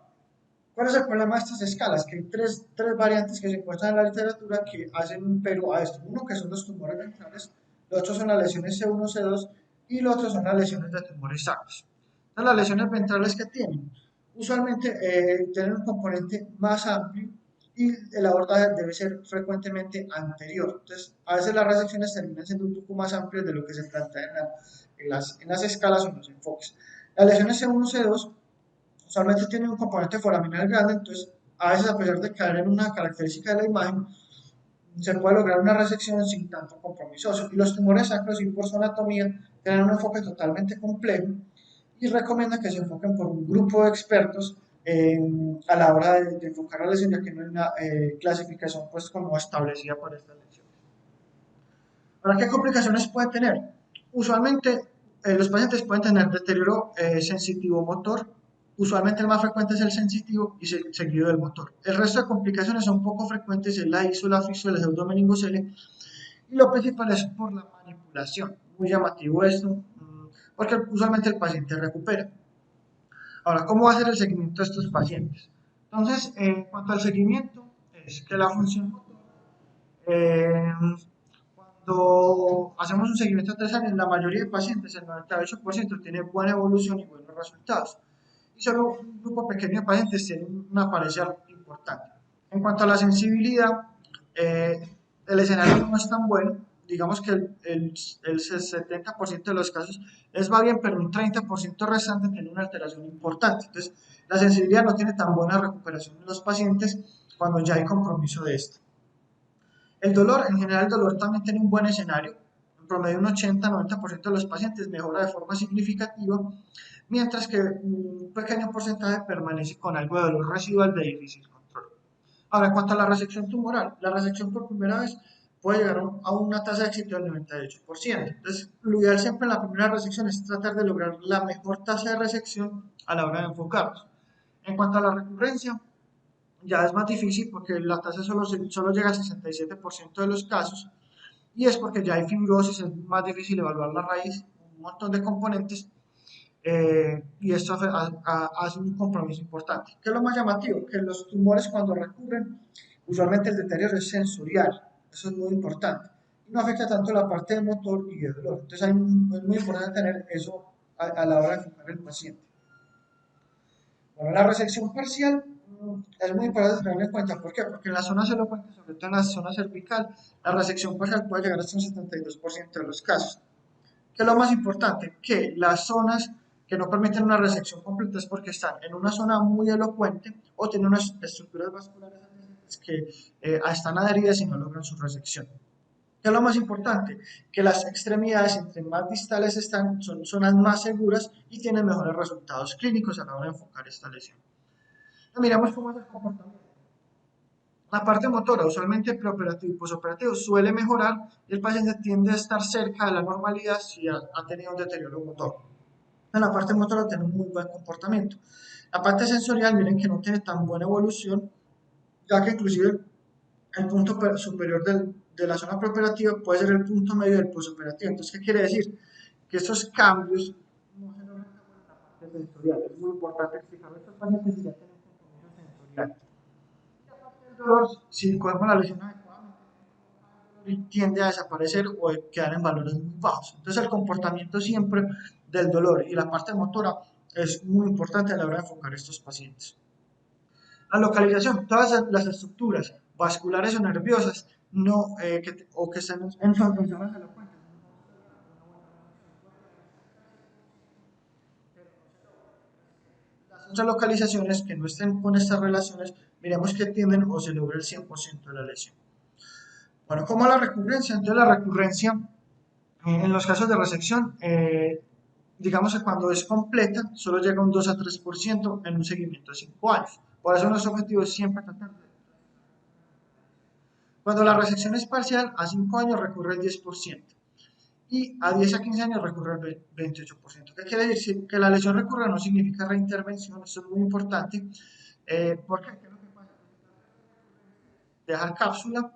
¿cuál es el problema de estas escalas? Que hay tres variantes que se encuentran en la literatura que hacen un pero a esto. Uno que son los tumores ventrales, los otros son las lesiones C1, C2 y los otros son las lesiones de tumores sacros. Entonces, las lesiones ventrales que tienen, usualmente tienen un componente más amplio y el abordaje debe ser frecuentemente anterior. Entonces, a veces las resecciones terminan siendo un poco más amplias de lo que se plantea en las escalas o en los enfoques. Las lesiones C1, C2 usualmente tienen un componente foraminal grande, entonces a veces a pesar de caer en una característica de la imagen, se puede lograr una resección sin tanto compromiso. Y los tumores sacros y por su anatomía tienen un enfoque totalmente complejo y recomienda que se enfoquen por un grupo de expertos a la hora de enfocar la lesión, ya que no hay una clasificación pues como establecida para esta lesión. ¿Para qué complicaciones puede tener? Usualmente los pacientes pueden tener deterioro sensitivo motor. Usualmente el más frecuente es el sensitivo y seguido del motor. El resto de complicaciones son poco frecuentes, es la ISO, la fisio, el pseudomeningocele, y lo principal es por la manipulación. Muy llamativo esto, porque usualmente el paciente recupera. Ahora, ¿cómo va a ser el seguimiento de estos pacientes? Entonces, en cuanto al seguimiento, es que la función motor, eh, cuando hacemos un seguimiento de 3 años, la mayoría de pacientes, el 98%, tiene buena evolución y buenos resultados. Y solo un grupo pequeño de pacientes tiene una parecer importante. En cuanto a la sensibilidad, eh, el escenario no es tan bueno. Digamos que el 70% de los casos les va bien, pero un 30% restante tiene una alteración importante. Entonces, la sensibilidad no tiene tan buena recuperación en los pacientes cuando ya hay compromiso de esto. El dolor, en general, el dolor también tiene un buen escenario. En promedio, un 80-90% de los pacientes mejora de forma significativa, mientras que un pequeño porcentaje permanece con algo de dolor residual de difícil control. Ahora, en cuanto a la resección tumoral, la resección por primera vez puede llegar a una tasa de éxito del 98%. Entonces, lo ideal siempre en la primera resección es tratar de lograr la mejor tasa de resección a la hora de enfocarnos. En cuanto a la recurrencia, ya es más difícil porque la tasa solo llega al 67% de los casos, y es porque ya hay fibrosis, es más difícil evaluar la raíz, un montón de componentes, y esto hace un compromiso importante. ¿Qué es lo más llamativo? Que los tumores cuando recurren, usualmente el deterioro es sensorial, eso es muy importante, y no afecta tanto la parte de motor y de dolor. Entonces es muy importante tener eso a la hora de enfocar el paciente. Bueno, la resección parcial es muy importante tenerlo en cuenta. ¿Por qué? Porque en la zona serocuente, sobre todo en la zona cervical, la resección parcial puede llegar hasta un 72% de los casos. ¿Qué es lo más importante? Que las zonas que no permiten una resección completa es porque están en una zona muy elocuente o tienen unas estructuras vasculares que están adheridas y no logran su resección. ¿Qué es lo más importante? Que las extremidades, entre más distales están, son zonas más seguras y tienen mejores resultados clínicos a la hora de enfocar esta lesión. Miramos cómo es el comportamiento. La parte motora, usualmente preoperativo y posoperativo, suele mejorar y el paciente tiende a estar cerca de la normalidad si ha tenido un deterioro motor. En la parte motora tiene un muy buen comportamiento. La parte sensorial, miren que no tiene tan buena evolución, ya que inclusive el punto superior de la zona preoperativa puede ser el punto medio del posoperativo. Entonces, ¿qué quiere decir? Que estos cambios no se logran en la parte sensorial. Es muy importante explicarlo a estos pacientes si ya tienen compromiso sensorial. El dolor, si cogemos la lesión adecuadamente, tiende a desaparecer o quedar en valores muy bajos. Entonces, el comportamiento siempre del dolor y la parte motora es muy importante a la hora de enfocar estos pacientes. La localización, todas las estructuras vasculares o nerviosas no, que estén en zonas elocuentes. Las otras localizaciones que no estén con estas relaciones, miremos que tienden o se logra el 100% de la lesión. Bueno, ¿cómo la recurrencia? Entonces la recurrencia, en los casos de resección, digamos que cuando es completa, solo llega un 2 a 3% en un seguimiento de 5 años. Por eso nuestro objetivo es siempre tratar de... Cuando la resección es parcial, a 5 años recurre el 10%. Y a 10 a 15 años recurre el 28%. ¿Qué quiere decir? Que la lesión recurre no significa reintervención, eso es muy importante. ¿Por qué? ¿Qué es lo que pasa? Dejar cápsula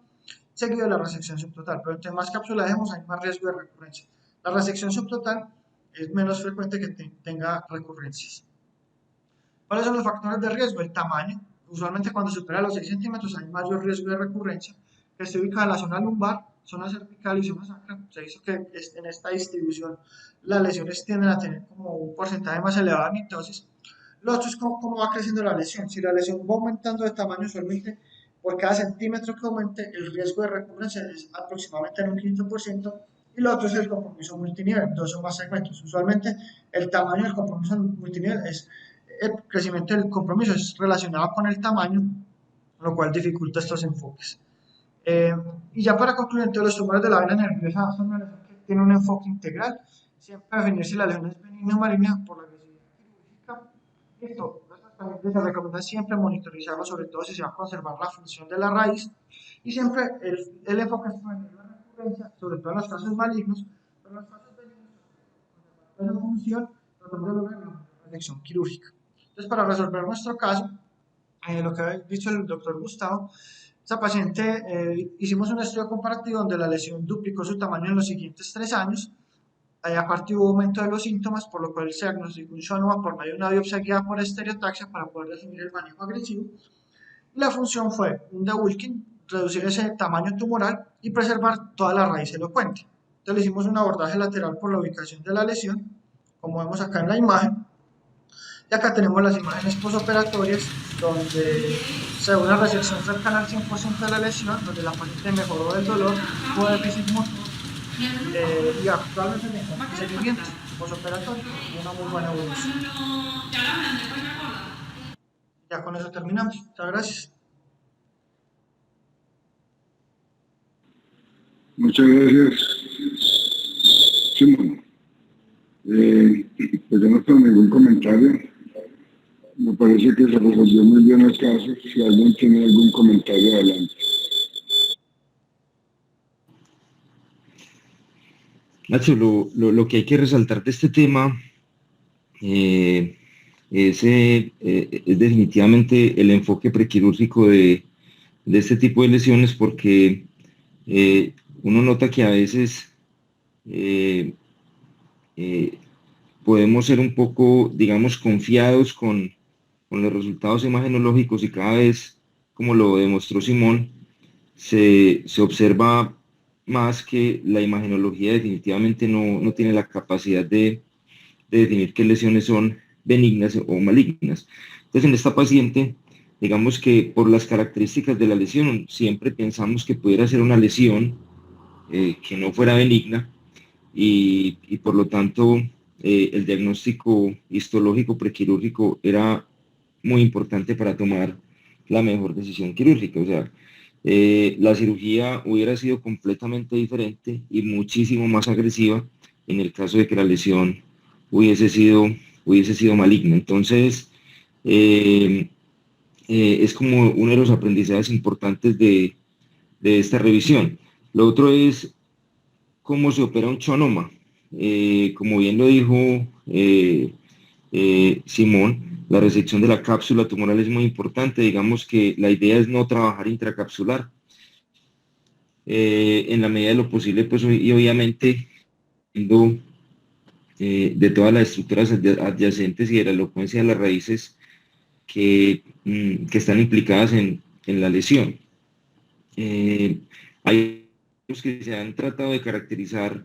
seguido de la resección subtotal, pero entre más cápsula dejemos hay más riesgo de recurrencia. La resección subtotal es menos frecuente que tenga recurrencias. ¿Cuáles son los factores de riesgo? El tamaño. Usualmente cuando supera los 6 centímetros hay mayor riesgo de recurrencia, que se ubica en la zona lumbar, zona cervical y zona sacra. Se hizo que en esta distribución las lesiones tienden a tener como un porcentaje más elevado de mitosis. Lo otro es cómo va creciendo la lesión. Si la lesión va aumentando de tamaño, usualmente por cada centímetro que aumente, el riesgo de recurrencia es aproximadamente en un 15%. Y lo otro es el compromiso multinivel, 2 o más segmentos. Usualmente el tamaño del compromiso multinivel es el crecimiento del compromiso es relacionado con el tamaño, lo cual dificulta estos enfoques. Y ya para concluir, entonces los tumores de la vena nerviosa son una lesión que tiene un enfoque integral, siempre definir si la lesión es benigna o maligna por la agresividad Esto, los tratamientos se recomienda siempre monitorizarlo, sobre todo si se va a conservar la función de la raíz, y siempre el enfoque es en la recurrencia, sobre todo en los casos malignos, pero en los casos benignos, conservar esa función, tratando de lograr una resección quirúrgica. Entonces, para resolver nuestro caso, lo que ha dicho el doctor Gustavo, esa paciente hicimos un estudio comparativo donde la lesión duplicó su tamaño en los siguientes 3 años. Aparte hubo aumento de los síntomas, por lo cual se diagnosticó un schwannoma por medio de una biopsia guiada por estereotaxia para poder definir el manejo agresivo. Y la función fue un debulking, reducir ese tamaño tumoral y preservar toda la raíz elocuente. Entonces le hicimos un abordaje lateral por la ubicación de la lesión, como vemos acá en la imagen. Y acá tenemos las imágenes postoperatorias donde se ve una resección cercana al 100% de la lesión, donde la paciente mejoró del dolor, tuvo déficit motor y actualmente se encuentra en seguimiento postoperatorio y una muy buena evolución. Ya con eso terminamos. Muchas gracias. Muchas gracias, Simón. Pues yo no tengo ningún comentario. Me parece que se resolvió muy bien el caso. Si alguien tiene algún comentario, adelante. Nacho, lo que hay que resaltar de este tema es definitivamente el enfoque prequirúrgico de este tipo de lesiones, porque uno nota que a veces podemos ser un poco, digamos, confiados con los resultados imagenológicos, y cada vez, como lo demostró Simón, se observa más que la imagenología definitivamente no tiene la capacidad de definir qué lesiones son benignas o malignas. Entonces, en esta paciente, digamos que por las características de la lesión, siempre pensamos que pudiera ser una lesión que no fuera benigna, y por lo tanto el diagnóstico histológico prequirúrgico era muy importante para tomar la mejor decisión quirúrgica. O sea, la cirugía hubiera sido completamente diferente y muchísimo más agresiva en el caso de que la lesión hubiese sido maligna. Entonces, es como uno de los aprendizajes importantes de esta revisión. Lo otro es cómo se opera un schwannoma. Como bien lo dijo Simón, la resección de la cápsula tumoral es muy importante. Digamos que la idea es no trabajar intracapsular. En la medida de lo posible, pues, y obviamente, de todas las estructuras adyacentes y de la elocuencia de las raíces que están implicadas en la lesión. Hay los que se han tratado de caracterizar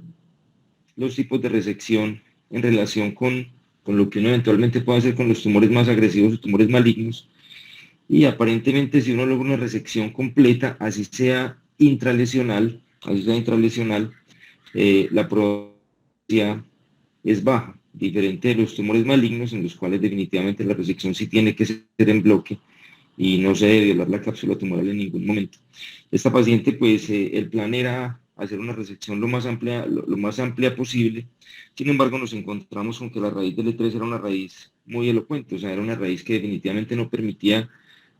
los tipos de resección en relación con lo que uno eventualmente puede hacer con los tumores más agresivos o tumores malignos, y aparentemente si uno logra una resección completa, así sea intralesional, la probabilidad es baja, diferente de los tumores malignos, en los cuales definitivamente la resección sí tiene que ser en bloque y no se debe violar la cápsula tumoral en ningún momento. Esta paciente, pues, el plan era hacer una resección lo más amplia posible. Sin embargo, nos encontramos con que la raíz del E3 era una raíz muy elocuente, o sea, era una raíz que definitivamente no permitía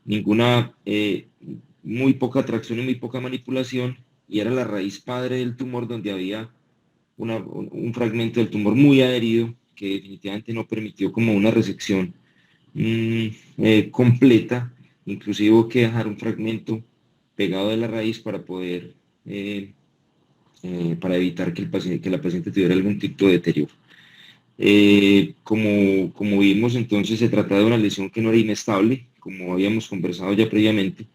ninguna, muy poca tracción y muy poca manipulación, y era la raíz padre del tumor, donde había un fragmento del tumor muy adherido que definitivamente no permitió como una resección completa. Inclusive hubo que dejar un fragmento pegado de la raíz para poder para evitar que la paciente tuviera algún tipo de deterioro. Como vimos, entonces se trata de una lesión que no era inestable, como habíamos conversado ya previamente,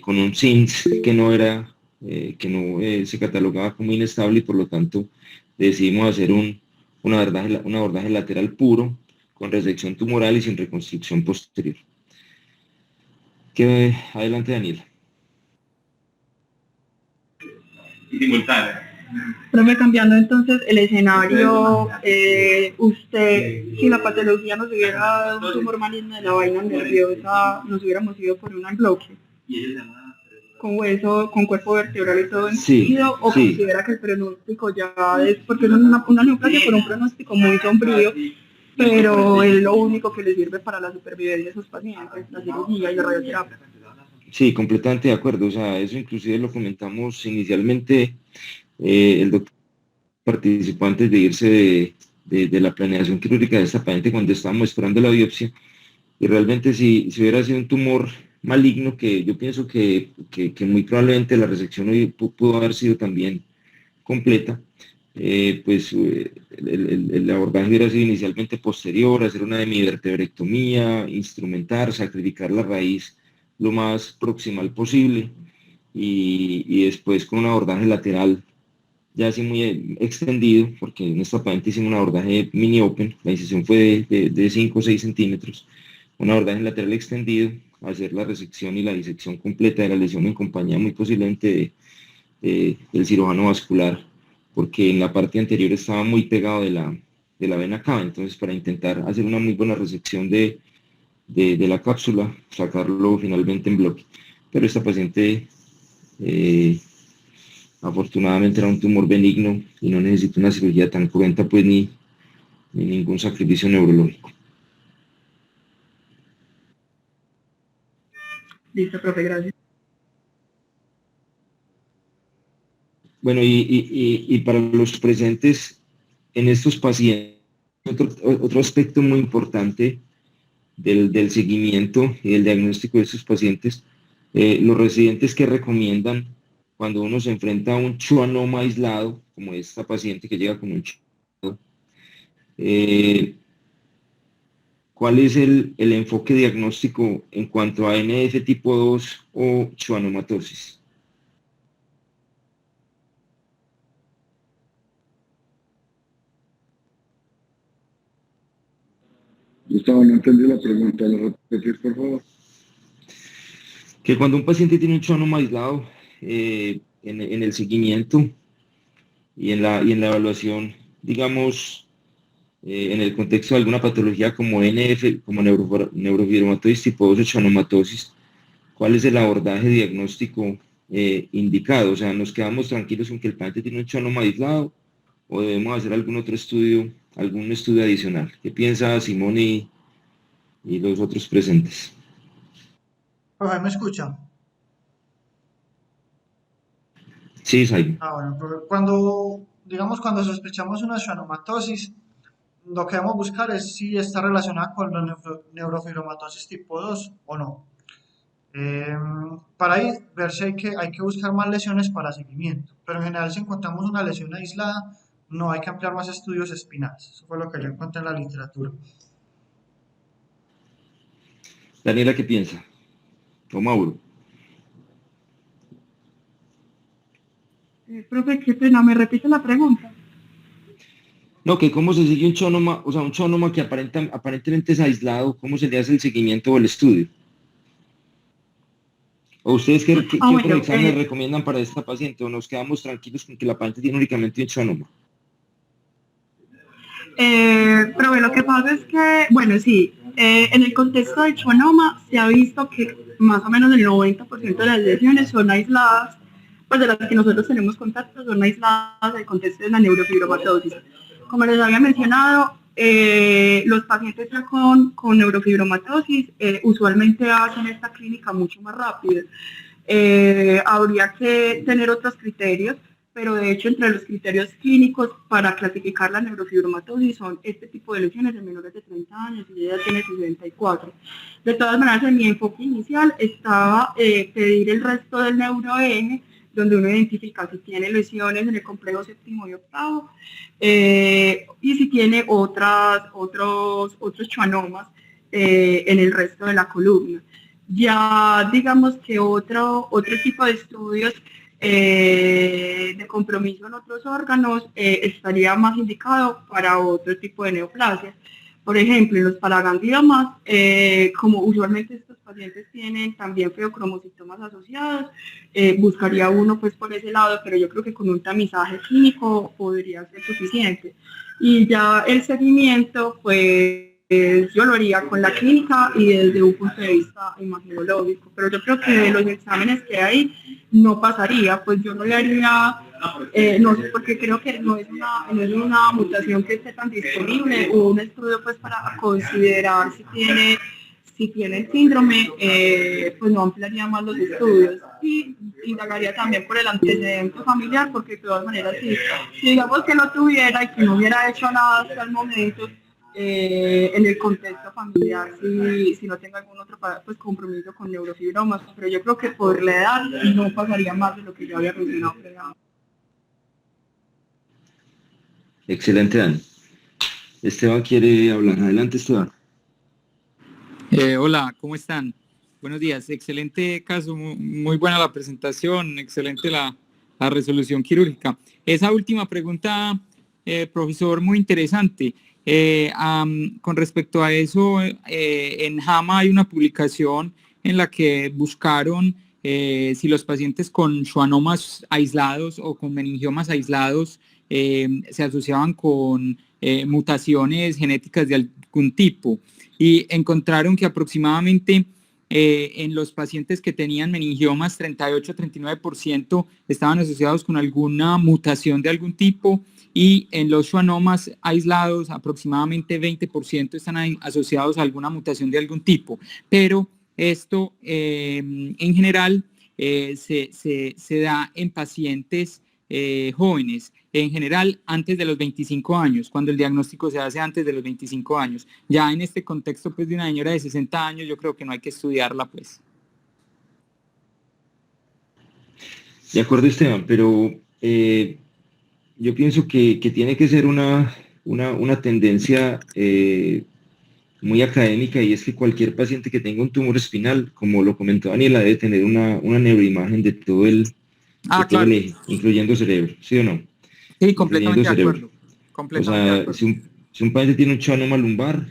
con un SINS que no se catalogaba como inestable, y por lo tanto decidimos hacer un abordaje lateral puro, con resección tumoral y sin reconstrucción posterior. Adelante, Daniel. Profe, cambiando entonces el escenario, usted, si la patología nos hubiera dado un tumor maligno de la vaina nerviosa, nos hubiéramos ido por un bloque con hueso, con cuerpo vertebral y todo incluido, o considera que el pronóstico ya es, porque es una neoplasia por un pronóstico muy sombrío, pero es lo único que le sirve para la supervivencia de esos pacientes, la cirugía y la radioterapia. Sí, completamente de acuerdo. O sea, eso inclusive lo comentamos inicialmente. El doctor participó antes de irse de la planeación quirúrgica de esta paciente cuando estábamos esperando la biopsia. Y realmente si hubiera sido un tumor maligno, que yo pienso que muy probablemente la resección hoy pudo haber sido también completa, el abordaje hubiera sido inicialmente posterior, hacer una hemivertebrectomía, instrumentar, sacrificar la raíz lo más proximal posible y después con un abordaje lateral ya así muy extendido, porque en esta paciente hicimos un abordaje mini open, la incisión fue de 5 o 6 centímetros, un abordaje lateral extendido, hacer la resección y la disección completa de la lesión en compañía muy posiblemente del cirujano vascular, porque en la parte anterior estaba muy pegado de la vena cava, entonces para intentar hacer una muy buena resección de la cápsula, sacarlo finalmente en bloque. Pero esta paciente afortunadamente era un tumor benigno y no necesita una cirugía tan cruenta pues ni ningún sacrificio neurológico. Listo, profe, gracias. Bueno, y para los presentes en estos pacientes, otro aspecto muy importante del seguimiento y del diagnóstico de estos pacientes, los residentes que recomiendan cuando uno se enfrenta a un schwannoma aislado, como esta paciente que llega con un schwannoma, ¿cuál es el enfoque diagnóstico en cuanto a NF tipo 2 o schwannomatosis? Gustavo, no entendí la pregunta, ¿la repetir, por favor? Que cuando un paciente tiene un schwannoma aislado, en el seguimiento y en la evaluación, digamos, en el contexto de alguna patología como NF, como neurofibromatosis tipo 2 o schwannomatosis, ¿cuál es el abordaje diagnóstico indicado? O sea, ¿nos quedamos tranquilos con que el paciente tiene un schwannoma aislado o debemos hacer algún estudio adicional? ¿Qué piensa Simón y los otros presentes? Profe, ¿me escucha? Sí, Simon. Bueno, profe, cuando sospechamos una schwannomatosis, lo que debemos buscar es si está relacionada con la neurofibromatosis tipo 2 o no. Para ahí ver si hay que buscar más lesiones para seguimiento, pero en general si encontramos una lesión aislada, no hay que ampliar más estudios espinales. Eso fue lo que yo encontré en la literatura. Daniela, ¿qué piensa? O Mauro. Profe, qué pena, ¿me repite la pregunta? No, que cómo se sigue un schwannoma, o sea, un schwannoma que aparentemente es aislado, ¿cómo se le hace el seguimiento o el estudio? ¿O ustedes qué otros Bueno, exámenes recomiendan para esta paciente? ¿O nos quedamos tranquilos con que la paciente tiene únicamente un schwannoma? Pero lo que pasa es que, bueno, sí, en el contexto del schwannoma se ha visto que más o menos el 90% de las lesiones son aisladas, pues de las que nosotros tenemos contacto son aisladas del contexto de la neurofibromatosis. Como les había mencionado, los pacientes ya con neurofibromatosis usualmente hacen esta clínica mucho más rápido. Habría que tener otros criterios, pero de hecho entre los criterios clínicos para clasificar la neurofibromatosis son este tipo de lesiones en menores de 30 años y ella tiene 64. De todas maneras, en mi enfoque inicial estaba pedir el resto del neuroeje, donde uno identifica si tiene lesiones en el complejo séptimo y octavo y si tiene otros schwannomas en el resto de la columna. Ya digamos que otro tipo de estudios de compromiso en otros órganos estaría más indicado para otro tipo de neoplasias. Por ejemplo, en los paragangliomas, como usualmente estos pacientes tienen también feocromocitomas asociados, buscaría uno pues por ese lado, pero yo creo que con un tamizaje clínico podría ser suficiente. Y ya el seguimiento, pues yo lo haría con la clínica y desde un punto de vista imaginológico, pero yo creo que de los exámenes que hay no pasaría, pues yo no le haría, no sé, porque creo que no es una mutación que esté tan disponible o un estudio pues para considerar si tiene el síndrome, pues no ampliaría más los estudios y indagaría también por el antecedente familiar, porque de todas maneras si digamos que no tuviera y que no hubiera hecho nada hasta el momento, en el contexto familiar, si no tenga algún otro pues, compromiso con neurofibromas, pero yo creo que por la edad no pasaría más de lo que yo había mencionado previamente. Excelente, Dani. Esteban quiere hablar. Adelante, Esteban. Hola, ¿cómo están? Buenos días, excelente caso, muy buena la presentación, excelente la resolución quirúrgica. Esa última pregunta, profesor, muy interesante. Con respecto a eso, en JAMA hay una publicación en la que buscaron si los pacientes con schwannomas aislados o con meningiomas aislados se asociaban con mutaciones genéticas de algún tipo, y encontraron que aproximadamente en los pacientes que tenían meningiomas 38-39% estaban asociados con alguna mutación de algún tipo, y en los schwannomas aislados aproximadamente 20% están asociados a alguna mutación de algún tipo. Pero esto en general se da en pacientes jóvenes, en general antes de los 25 años, cuando el diagnóstico se hace antes de los 25 años. Ya en este contexto pues, de una señora de 60 años, yo creo que no hay que estudiarla, pues. De acuerdo, Esteban, pero yo pienso que tiene que ser una tendencia muy académica, y es que cualquier paciente que tenga un tumor espinal, como lo comentó Daniela, debe tener una neuroimagen de todo el eje, incluyendo cerebro, ¿sí o no? Sí, completamente de acuerdo. Completamente de acuerdo. Si un paciente tiene un schwannoma lumbar,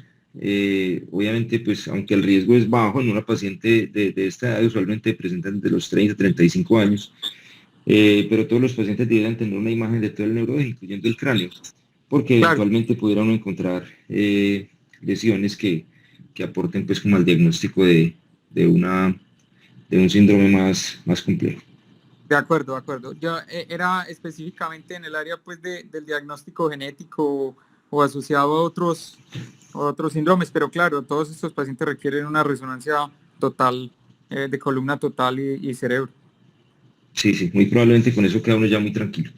obviamente, pues aunque el riesgo es bajo en una paciente de esta edad, usualmente presentan de los 30 a 35 años, pero todos los pacientes deberían tener una imagen de todo el neuroeje, incluyendo el cráneo, porque eventualmente pudieran encontrar lesiones que aporten pues como al diagnóstico de un síndrome más complejo. De acuerdo, de acuerdo. Yo era específicamente en el área pues del diagnóstico genético o asociado a otros síndromes, pero claro, todos estos pacientes requieren una resonancia total de columna total y cerebro. Sí, muy probablemente con eso queda uno ya muy tranquilo.